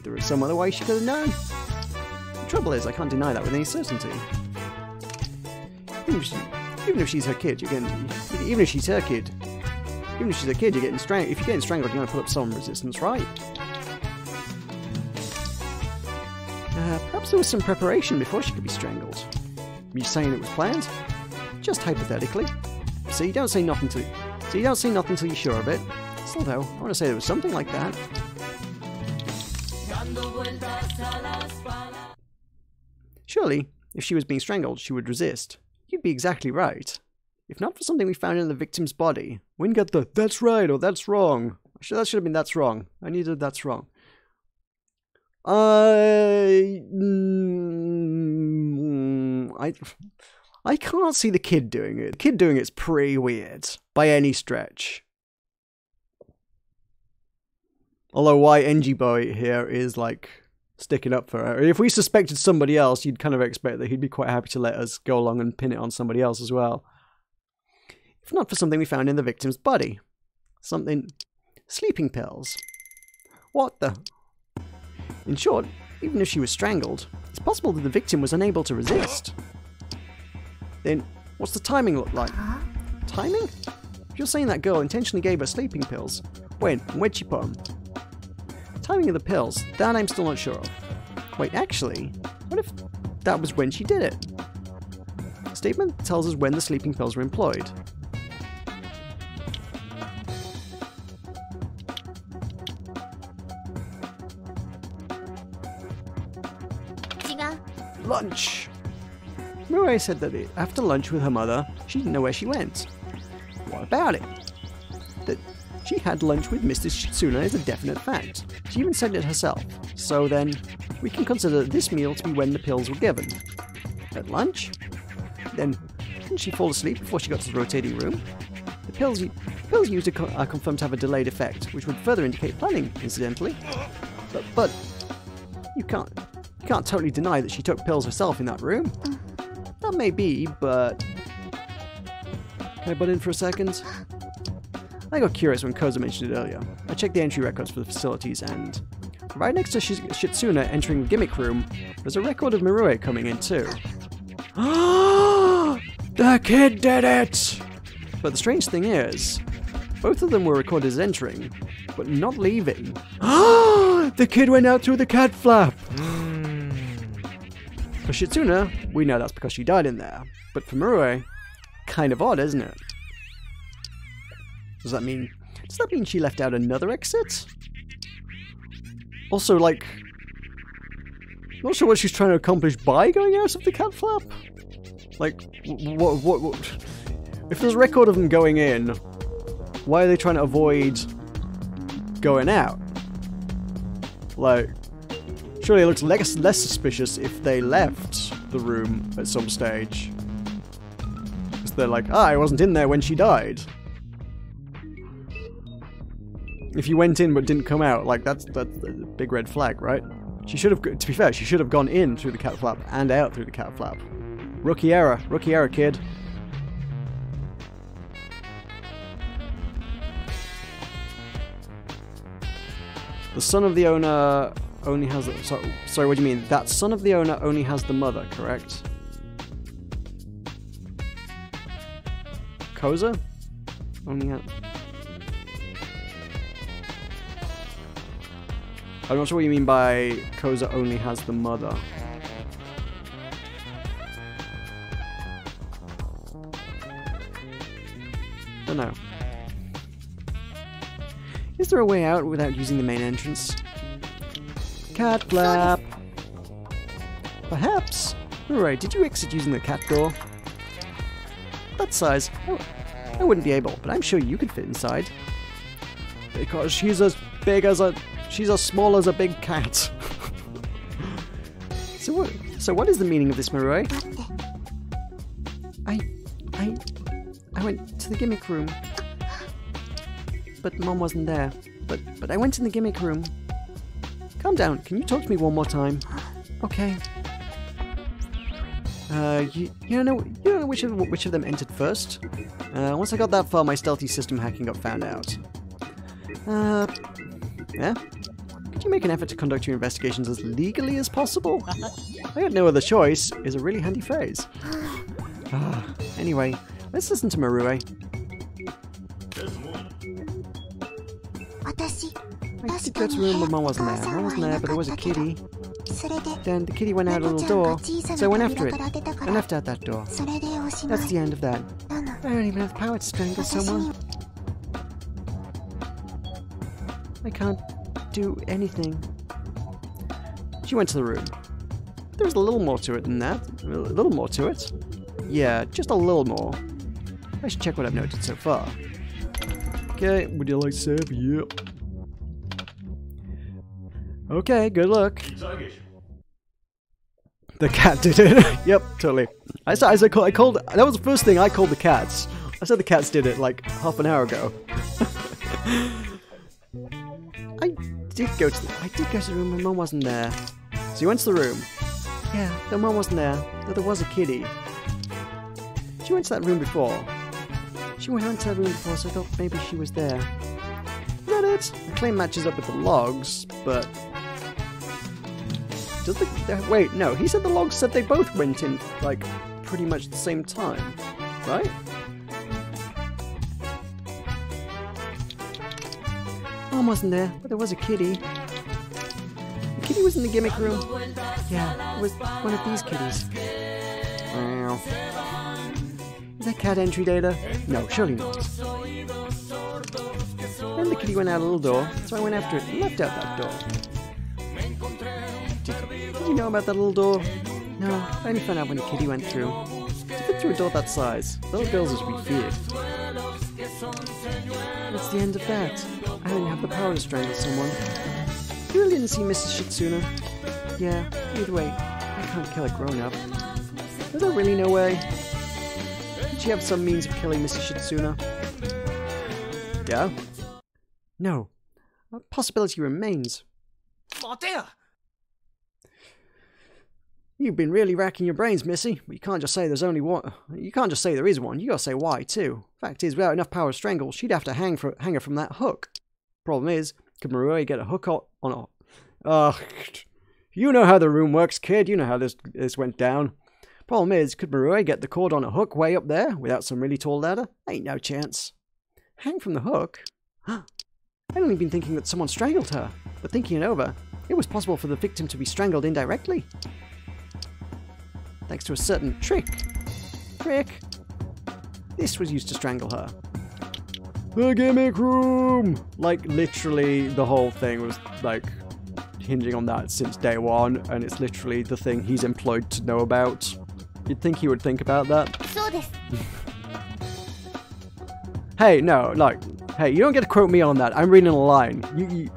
A: There was some other way she could have known. The trouble is, I can't deny that with any certainty. Even if she's her kid, you're getting. Even if she's her kid, you're getting strangled. If you're getting strangled, you're going to put up some resistance, right? Perhaps there was some preparation before she could be strangled. Are you saying it was planned? Just hypothetically. So you don't say nothing till you're sure of it. Still though, I want to say there was something like that. Surely, if she was being strangled, she would resist. You'd be exactly right. If not for something we found in the victim's body. We didn't get the "that's right" or "that's wrong." That should have been "that's wrong." I needed "that's wrong." I can't see the kid doing it. The kid doing it's pretty weird, by any stretch. Although why NG Boy here is like sticking up for her. If we suspected somebody else, you'd kind of expect that he'd be quite happy to let us go along and pin it on somebody else as well. If not for something we found in the victim's body. Something... sleeping pills. What the... In short, even if she was strangled, it's possible that the victim was unable to resist. Then, what's the timing look like? Timing? If you're saying that girl intentionally gave her sleeping pills, when and where'd she put them? Timing of the pills, that I'm still not sure of. Wait, actually, what if that was when she did it? The statement tells us when the sleeping pills were employed. Lunch! Miwashiba said that after lunch with her mother, she didn't know where she went. What about it? That she had lunch with Mr. Shitsuna is a definite fact. She even said it herself. So then, we can consider this meal to be when the pills were given. At lunch? Then, didn't she fall asleep before she got to the rotating room? The pills used are confirmed to have a delayed effect, which would further indicate planning, incidentally. But you can't totally deny that she took pills herself in that room. That may be, but... Can I butt in for a second? I got curious when Koza mentioned it earlier. I checked the entry records for the facilities and... right next to Shitsuna entering the Gimmick Room, there's a record of Marue coming in too. The kid did it! But the strange thing is, both of them were recorded as entering, but not leaving. The kid went out through the cat flap! For Shitsuna, we know that's because she died in there. But for Marue, kind of odd, isn't it? Does that mean she left out another exit? Also, like... not sure what she's trying to accomplish by going out of the cat flap? Like, what... If there's a record of them going in, why are they trying to avoid going out? Like... surely it looks less suspicious if they left the room at some stage. Because they're like, I wasn't in there when she died. If you went in but didn't come out, like, that's a big red flag, right? She should have, to be fair, she should have gone in through the cat flap and out through the cat flap. Rookie error, kid. The son of the owner only has the... Sorry, what do you mean? That son of the owner only has the mother, correct? Koza? Only has... I'm not sure what you mean by Koza only has the mother. Don't know. there a way out without using the main entrance? Cat flap! Perhaps? Alright, did you exit using the cat door? That size, I wouldn't be able, but I'm sure you could fit inside. Because she's as small as a big cat. So what is the meaning of this, Marui? I went to the gimmick room. But Mom wasn't there. But I went in the gimmick room. Calm down, can you talk to me one more time? Okay. You don't know which of them entered first? Once I got that far, my stealthy system hacking got found out. Yeah? Could you make an effort to conduct your investigations as legally as possible? I had no other choice is a really handy phrase. Anyway, let's listen to Marui. I did go to the room where Mom wasn't there. Mom wasn't there, but there was a kitty. Then the kitty went out a little door, so I went after it. I left out that door. That's the end of that. I don't even have the power to strangle someone. I can't do anything. She went to the room. There was a little more to it than that. A little more to it. Yeah, just a little more. I should check what I've noted so far. Okay, would you like to save? Yep. Okay, good luck. The cat did it. Yep, totally. I called. That was the first thing I called the cats. I said the cats did it like half an hour ago. I did go to the room when Mom wasn't there. So you went to the room. Yeah, though Mom wasn't there. Though there was a kitty. She went to that room before. She went to that room before, so I thought maybe she was there. Is that it? The claim matches up with the logs, but does the wait? No, he said the logs said they both went in like pretty much the same time, right? Mom wasn't there, but there was a kitty. The kitty was in the gimmick room. Yeah, it was one of these kitties. Wow. Is that cat entry data? No, surely not. Then the kitty went out a little door, so I went after it and left out that door. Did you know about that little door? No, I only found out when the kitty went through. To fit through a door that size, little girls are to be feared. That's the end of that. I didn't have the power to strangle someone. You really didn't see Mrs. Shitsuna? Yeah, either way, I can't kill a grown-up. Is there really no way? Did she have some means of killing Mrs. Shitsuna? Yeah? No. A possibility remains. You've been really racking your brains, Missy. But you can't just say there's only one. You can't just say there is one. You gotta say why, too. Fact is, without enough power to strangle, she'd have to hang her from that hook. Problem is, could Marui get a hook on a... you know how the room works, kid. You know how this went down. Problem is, could Marui get the cord on a hook way up there without some really tall ladder? Ain't no chance. Hang from the hook? I'd only been thinking that someone strangled her. But thinking it over, it was possible for the victim to be strangled indirectly. Thanks to a certain trick. This was used to strangle her. The gimmick room! Like, literally, the whole thing was, like, hinging on that since day one, and it's literally the thing he's employed to know about. You'd think he would think about that. Hey, no, like, hey, you don't get to quote me on that. I'm reading a line. You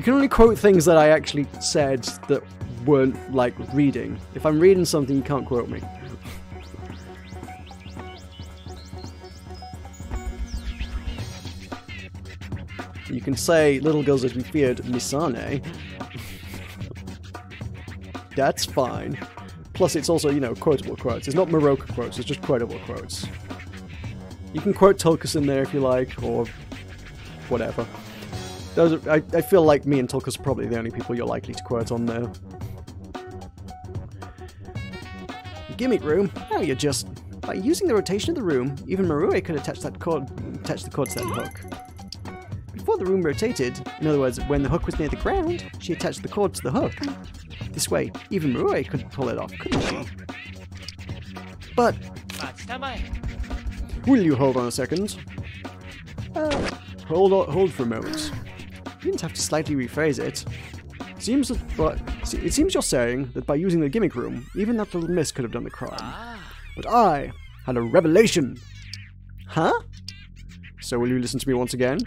A: can only quote things that I actually said that weren't, like, reading. If I'm reading something, you can't quote me. You can say, little girls as we feared, Misane. That's fine. Plus, it's also, you know, quotable quotes. It's not Maroka quotes, it's just quotable quotes. You can quote Tulkas in there if you like, or whatever. Those are, I feel like me and Tulkas are probably the only people you're likely to quote on there. Gimmick room? Now you're just... By using the rotation of the room, even Marui could attach the cord to that hook. Before the room rotated, in other words, when the hook was near the ground, she attached the cord to the hook. This way, even Marui could pull it off, couldn't she? But... Will you hold on a second? Hold for a moment. You didn't have to slightly rephrase it. It seems you're saying that by using the Gimmick Room, even that little miss could have done the crime. But I had a revelation. Huh? So will you listen to me once again?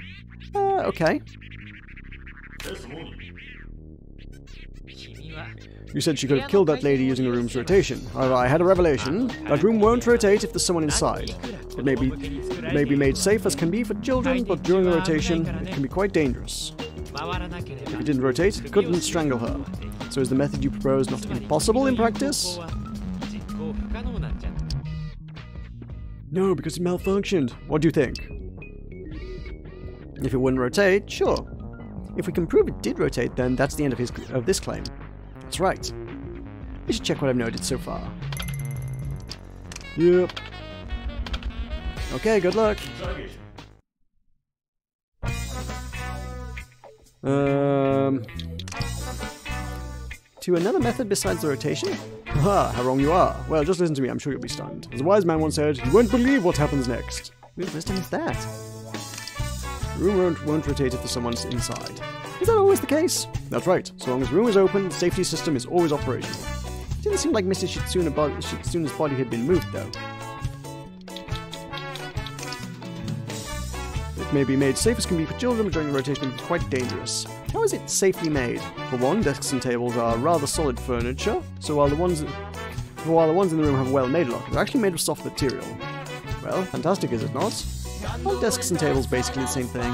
A: Okay. You said she could have killed that lady using the room's rotation. However, I had a revelation. That room won't rotate if there's someone inside. It may be made safe as can be for children, but during the rotation, it can be quite dangerous. If it didn't rotate, it couldn't strangle her. So is the method you propose not impossible in practice? No, because it malfunctioned. What do you think? If it wouldn't rotate, sure. If we can prove it did rotate, then that's the end of this claim. That's right. We should check what I've noted so far. Yep. Okay, good luck. To another method besides the rotation? Haha, how wrong you are. Well, just listen to me, I'm sure you'll be stunned. As a wise man once said, you won't believe what happens next. Whose wisdom is that? The room won't rotate if someone's inside. Is that always the case? That's right. So long as the room is open, the safety system is always operational. It didn't seem like Mrs. Shitsuna's body had been moved, though. It may be made safe as can be for children, but during the rotation it can be quite dangerous. How is it safely made? For one, desks and tables are rather solid furniture, so while the ones in the room have a well-made look, they're actually made of soft material. Well, fantastic, is it not? Aren't desks and tables basically the same thing?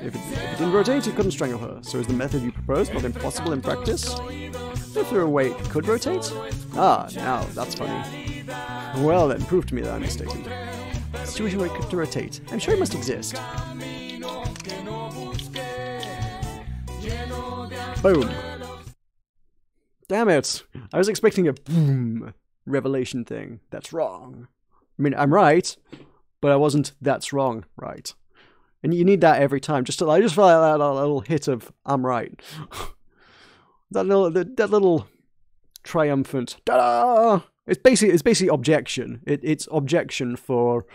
A: If it didn't rotate, it couldn't strangle her. So is the method you propose not impossible in practice? If there were a way it could rotate? Ah, now that's funny. Well then, prove to me that I'm mistaken. A situation where it could rotate. I'm sure it must exist. Boom. Damn it! I was expecting a boom revelation thing. That's wrong. I mean, I'm right, but I wasn't that's wrong right. And you need that every time. I just feel like that a little hit of I'm right. that little triumphant ta-da! It's basically objection. It's objection for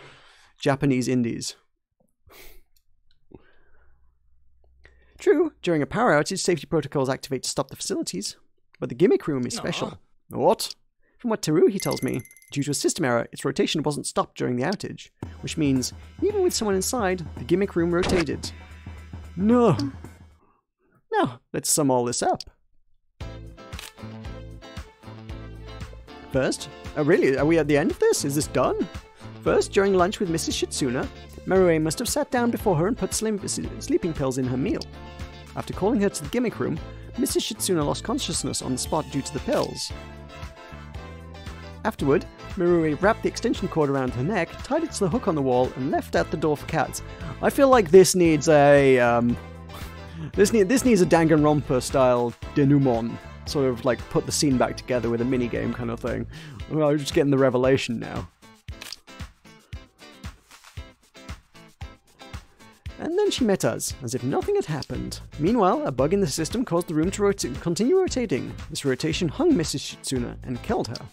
A: Japanese indies. True, during a power outage, safety protocols activate to stop the facilities, but the Gimmick Room is special. What? From what Teruhi tells me, due to a system error, its rotation wasn't stopped during the outage, which means, even with someone inside, the Gimmick Room rotated. No. Now, let's sum all this up. First, really, are we at the end of this? Is this done? First, during lunch with Mrs. Shitsuna, Marue must have sat down before her and put sleeping pills in her meal. After calling her to the Gimmick Room, Mrs. Shitsuna lost consciousness on the spot due to the pills. Afterward, Marue wrapped the extension cord around her neck, tied it to the hook on the wall, and left out the door for cats. I feel like this needs a this needs a Danganronpa style denouement, sort of like put the scene back together with a minigame kind of thing. Well, I'm just getting the revelation now. And then she met us, as if nothing had happened. Meanwhile, a bug in the system caused the room to continue rotating. This rotation hung Mrs. Shitsuna and killed her.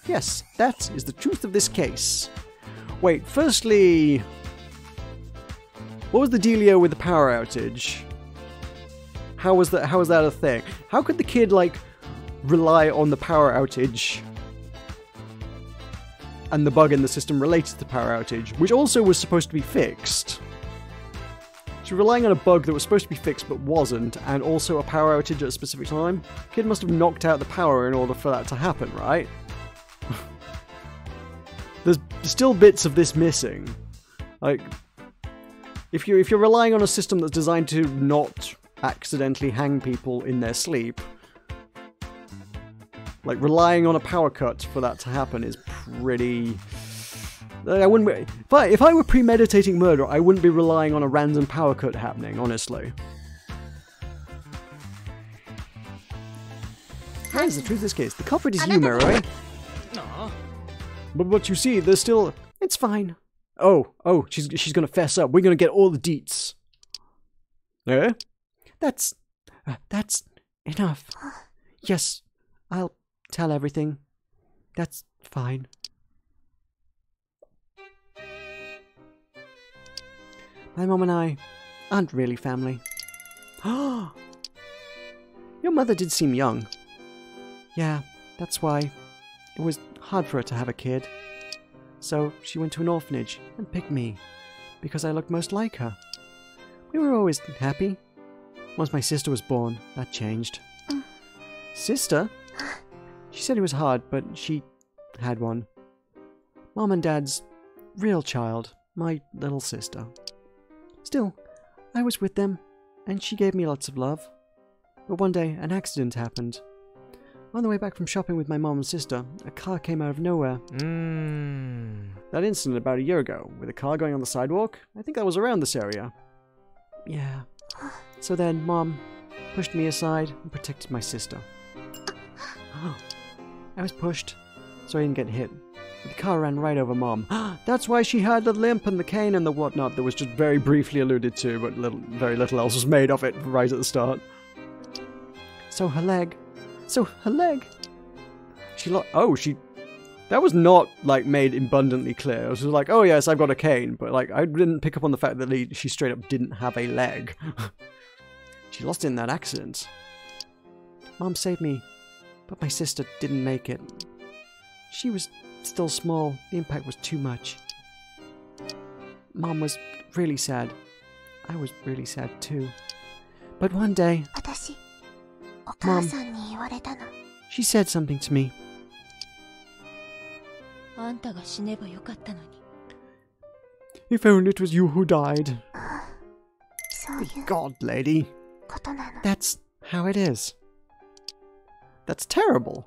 A: Yes, that is the truth of this case. Wait, firstly, what was the dealio with the power outage? How was that a thing? How could the kid, like, rely on the power outage and the bug in the system related to the power outage, which also was supposed to be fixed? So relying on a bug that was supposed to be fixed but wasn't, and also a power outage at a specific time? Kid must have knocked out the power in order for that to happen, right? There's still bits of this missing. Like, if you're relying on a system that's designed to not accidentally hang people in their sleep, like relying on a power cut for that to happen is pretty. I wouldn't be, if I were premeditating murder, I wouldn't be relying on a random power cut happening, honestly. That is the truth of this case. The culprit is you, Marue. But you see, there's still... It's fine. Oh, she's gonna fess up. We're gonna get all the deets. Eh? That's enough. Yes, I'll tell everything. That's fine. My mom and I aren't really family. Your mother did seem young. Yeah, that's why it was hard for her to have a kid. So she went to an orphanage and picked me, because I looked most like her. We were always happy. Once my sister was born, that changed. Sister? She said it was hard, but she had one. Mom and Dad's real child, my little sister. Still, I was with them, and she gave me lots of love. But one day, an accident happened. On the way back from shopping with my mom and sister, a car came out of nowhere. That incident about a year ago, with a car going on the sidewalk, I think that was around this area. Yeah. So then, Mom pushed me aside and protected my sister. I was pushed, so I didn't get hit. But the car ran right over Mom. That's why she had the limp and the cane and the whatnot that was just very briefly alluded to, but very little else was made of it right at the start. So her leg. That was not, like, made abundantly clear. It was just like, oh yes, I've got a cane, but, like, I didn't pick up on the fact that she straight up didn't have a leg. She lost it in that accident. Mom saved me, but my sister didn't make it. She was still small. The impact was too much. Mom was really sad. I was really sad too. But one day, Mom, she said something to me. If only it was you who died. Good God, lady. That's how it is. That's terrible.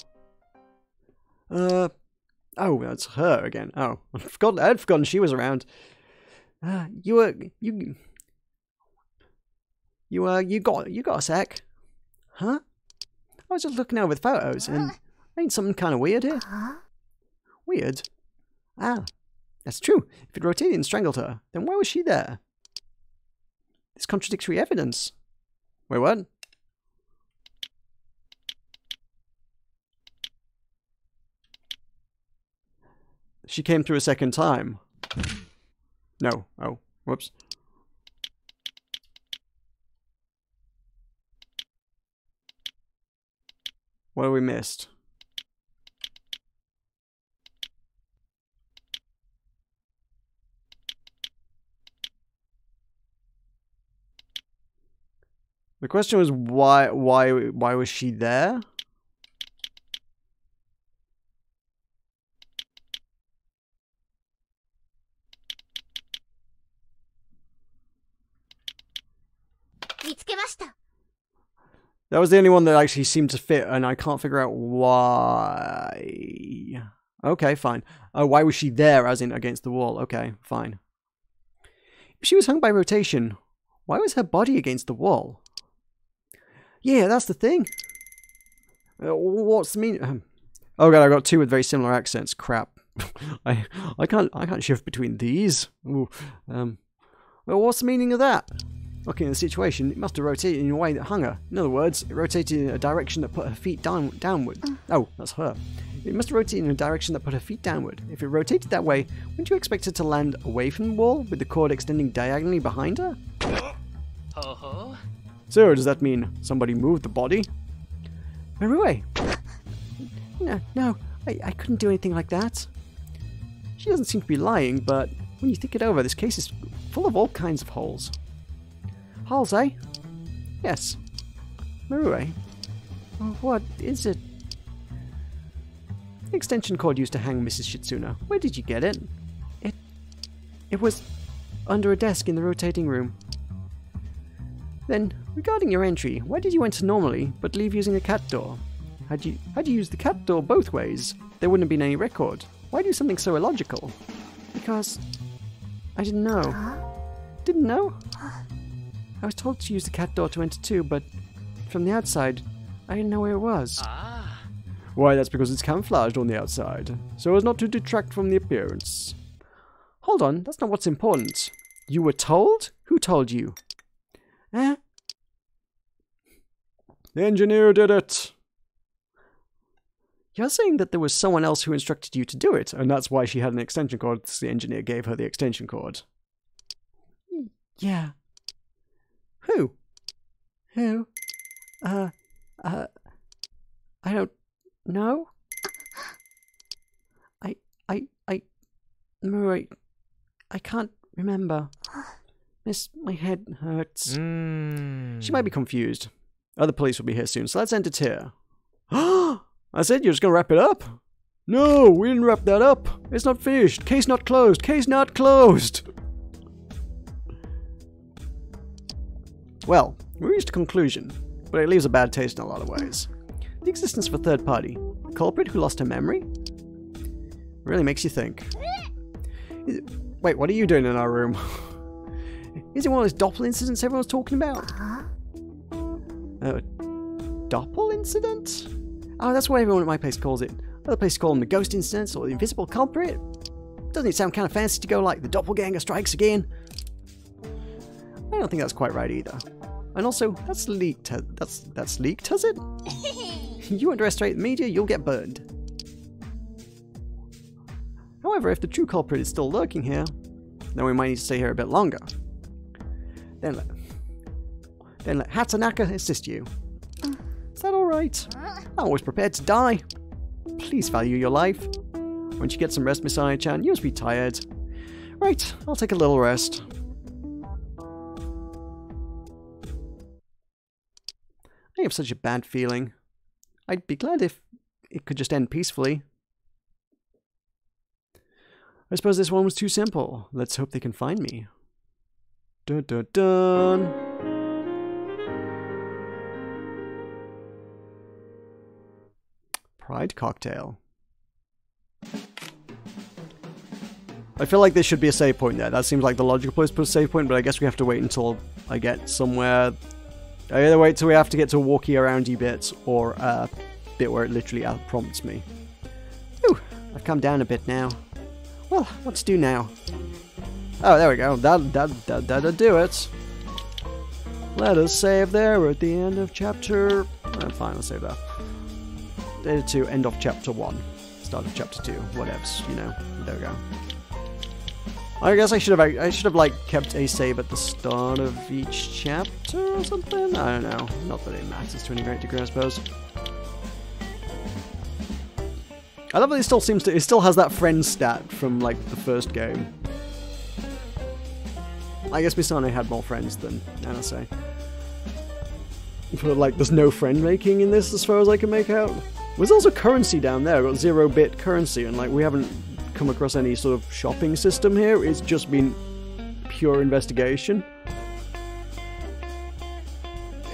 A: Oh, that's her again. Oh, I'd forgotten she was around. You got a sec? Huh? I was just looking over the photos, and ain't something kind of weird here? Weird? Ah, that's true. If it rotated and strangled her, then why was she there? It's contradictory evidence. Wait, what? She came through a second time. No. Oh, whoops. What have we missed? The question was why was she there? That was the only one that actually seemed to fit, and I can't figure out why. Okay, fine. Oh, why was she there, as in against the wall? Okay, fine. If she was hung by rotation, why was her body against the wall? Yeah, that's the thing. What's the meaning? Oh god, I got two with very similar accents. Crap. I can't shift between these. Ooh, well, what's the meaning of that? Looking at the situation, it must have rotated in a way that hung her. In other words, it rotated in a direction that put her feet downward. Oh, that's her. It must have rotated in a direction that put her feet downward. If it rotated that way, wouldn't you expect her to land away from the wall, with the cord extending diagonally behind her? So, does that mean somebody moved the body? Marue! No, I couldn't do anything like that. She doesn't seem to be lying, but when you think it over, this case is full of all kinds of holes. Holes, eh? Yes. Marue, what is it? The extension cord used to hang Mrs. Shitsuna. Where did you get it? It was under a desk in the rotating room. Then, regarding your entry, why did you enter normally, but leave using a cat door? Had you used the cat door both ways, there wouldn't have been any record. Why do something so illogical? Because I didn't know. Didn't know? I was told to use the cat door to enter too, but from the outside, I didn't know where it was. Why, that's because it's camouflaged on the outside, so as not to detract from the appearance. Hold on, that's not what's important. You were told? Who told you? Eh? The engineer did it! You're saying that there was someone else who instructed you to do it, and that's why she had an extension cord, because the engineer gave her the extension cord. Yeah. Who? Who? I don't know. Marie, I can't remember. Miss, my head hurts. She might be confused. Other police will be here soon, so let's end it here. I said you're just gonna wrap it up? No, we didn't wrap that up. It's not finished. Case not closed. Case not closed. Well, we reached a conclusion, but it leaves a bad taste in a lot of ways. The existence of a third party, a culprit who lost her memory, really makes you think. Wait, what are you doing in our room? Is it one of those Doppel incidents everyone's talking about? Doppel incident? Oh, that's what everyone at my place calls it. Other places call them the ghost incidents or the invisible culprit. Doesn't it sound kind of fancy to go like the doppelganger strikes again? I don't think that's quite right either. And also, that's leaked. That's leaked, has it? You underestimate the media, you'll get burned. However, if the true culprit is still lurking here, then we might need to stay here a bit longer. Then let Hatanaka assist you. Is that alright? I'm always prepared to die. Please value your life. Once you get some rest, Miss Aya-chan, you must be tired. Right, I'll take a little rest. I have such a bad feeling. I'd be glad if it could just end peacefully. I suppose this one was too simple. Let's hope they can find me. Dun dun dun! Pride cocktail. I feel like there should be a save point there. That seems like the logical place to put a save point, but I guess we have to wait until I get somewhere. I either wait till we have to get to a walkie aroundy bit, or a bit where it literally prompts me. Ooh, I've come down a bit now. Well, what to do now? Oh, there we go. That'll do it. Let us save there. We're at the end of chapter... Oh, fine, I'll save that. Data 2, end of chapter 1. Start of chapter 2. Whatevs, you know. There we go. I guess I should have like kept a save at the start of each chapter or something. I don't know. Not that it matters to any great degree, I suppose. I love that it still has that friend stat from like the first game. I guess Misane had more friends than Anase. But like, there's no friend making in this as far as I can make out. There's also currency down there. We've got 0-bit currency, and like we haven't come across any sort of shopping system here. It's just been pure investigation.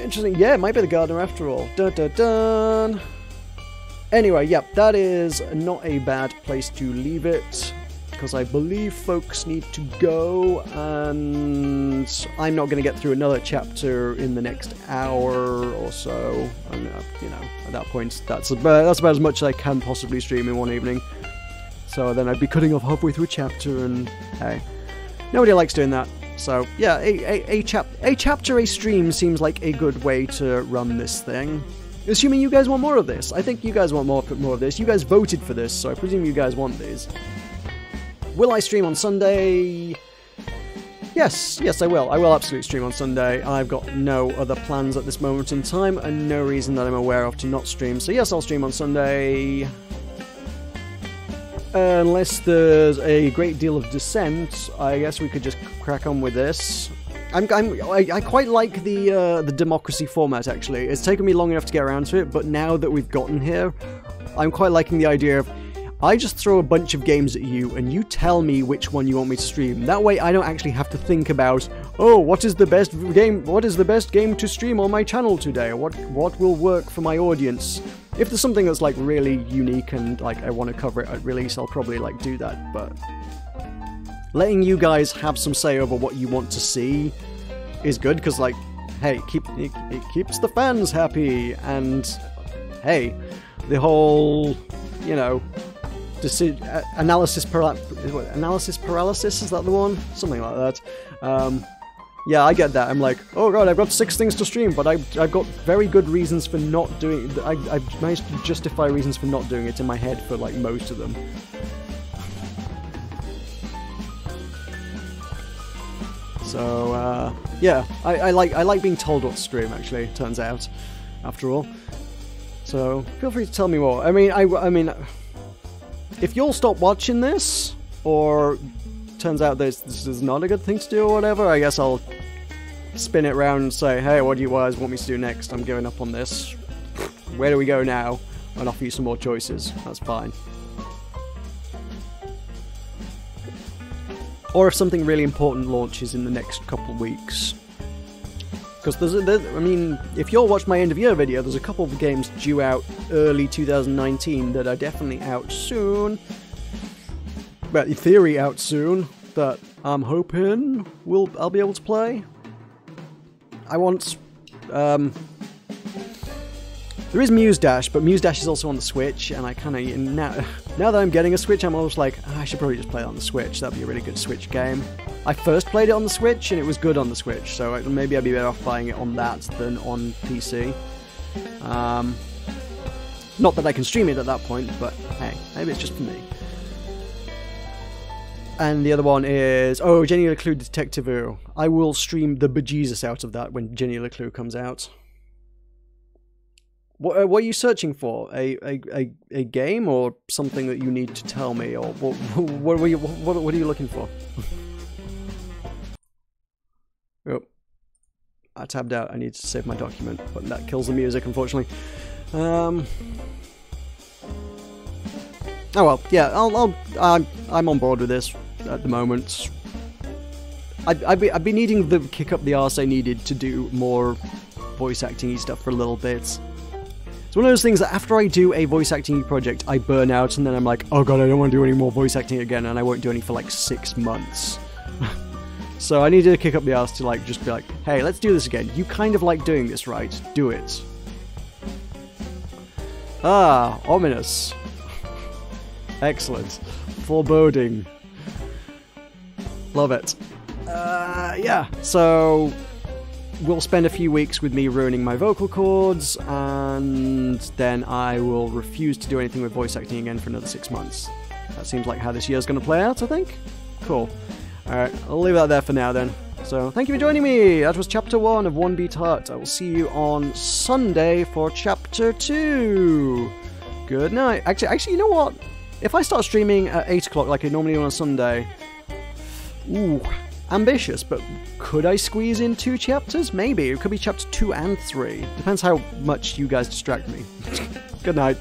A: Interesting. Yeah, it might be the gardener after all. Dun dun dun. Anyway, yep, that is not a bad place to leave it, because I believe folks need to go, and I'm not going to get through another chapter in the next hour or so. And, you know, at that point, that's about as much as I can possibly stream in one evening. So then I'd be cutting off halfway through a chapter, and hey, nobody likes doing that. So yeah, a chapter a stream seems like a good way to run this thing. Assuming you guys want more of this. I think you guys want more of this. You guys voted for this, so I presume you guys want these. Will I stream on Sunday? Yes, I will. I will absolutely stream on Sunday. I've got no other plans at this moment in time, and no reason that I'm aware of to not stream. So yes, I'll stream on Sunday. Unless there's a great deal of dissent, I guess we could just crack on with this. I quite like the democracy format, actually. It's taken me long enough to get around to it, but now that we've gotten here, I'm quite liking the idea of I just throw a bunch of games at you, and you tell me which one you want me to stream. That way I don't actually have to think about, oh, what is the best game to stream on my channel today? What will work for my audience? If there's something that's like really unique and like I want to cover it at release, I'll probably like do that, but letting you guys have some say over what you want to see is good, because like, hey, it keeps the fans happy, and hey, the whole, you know, analysis paralysis, is that the one? Something like that. Yeah, I get that. I'm like, oh god, I've got 6 things to stream, but I've got very good reasons for not doing it. I've managed to justify reasons for not doing it in my head for like most of them. So, yeah, I like being told what to stream, actually, it turns out, after all. So, feel free to tell me more. I mean, if you'll stop watching this, or turns out this is not a good thing to do or whatever, I guess I'll spin it around and say, hey, what do you guys want me to do next? I'm giving up on this. Where do we go now? And offer you some more choices. That's fine. Or if something really important launches in the next couple of weeks. Because I mean, if you'll watch my end of year video, there's a couple of games due out early 2019 that are definitely out soon. Well, in theory out soon, that I'm hoping I'll be able to play. I want, there is Muse Dash, but Muse Dash is also on the Switch, and I kind of, now that I'm getting a Switch, I'm almost like, I should probably just play it on the Switch. That'd be a really good Switch game. I first played it on the Switch, and it was good on the Switch, so maybe I'd be better off buying it on that than on PC. Not that I can stream it at that point, but hey, maybe it's just for me. And the other one is, oh, Jenny LeClue Detective Ooh. I will stream the bejesus out of that when Jenny LeClue comes out. What are you searching for? A game or something that you need to tell me, or what are you looking for? Oh, I tabbed out. I need to save my document, but that kills the music, unfortunately. Oh well, yeah. I'm on board with this at the moment. I've been needing the kick up the arse I needed to do more voice acting-y stuff for a little bit. It's one of those things that after I do a voice acting project, I burn out, and then I'm like, oh god, I don't want to do any more voice acting again, and I won't do any for like 6 months. So I need to kick up the ass to like just be like, hey, let's do this again. You kind of like doing this, right? Do it. Ah, ominous. Excellent. Foreboding. Love it. Yeah, so we'll spend a few weeks with me ruining my vocal cords, and then I will refuse to do anything with voice acting again for another 6 months. That seems like how this year's going to play out, I think. Cool. Alright, I'll leave that there for now then. So, thank you for joining me! That was Chapter 1 of 1beatHeart. I will see you on Sunday for Chapter 2! Good night. Actually, you know what? If I start streaming at 8 o'clock like I normally do on a Sunday... Ooh... ambitious, but could I squeeze in 2 chapters? Maybe. It could be chapter 2 and 3. Depends how much you guys distract me. Good night.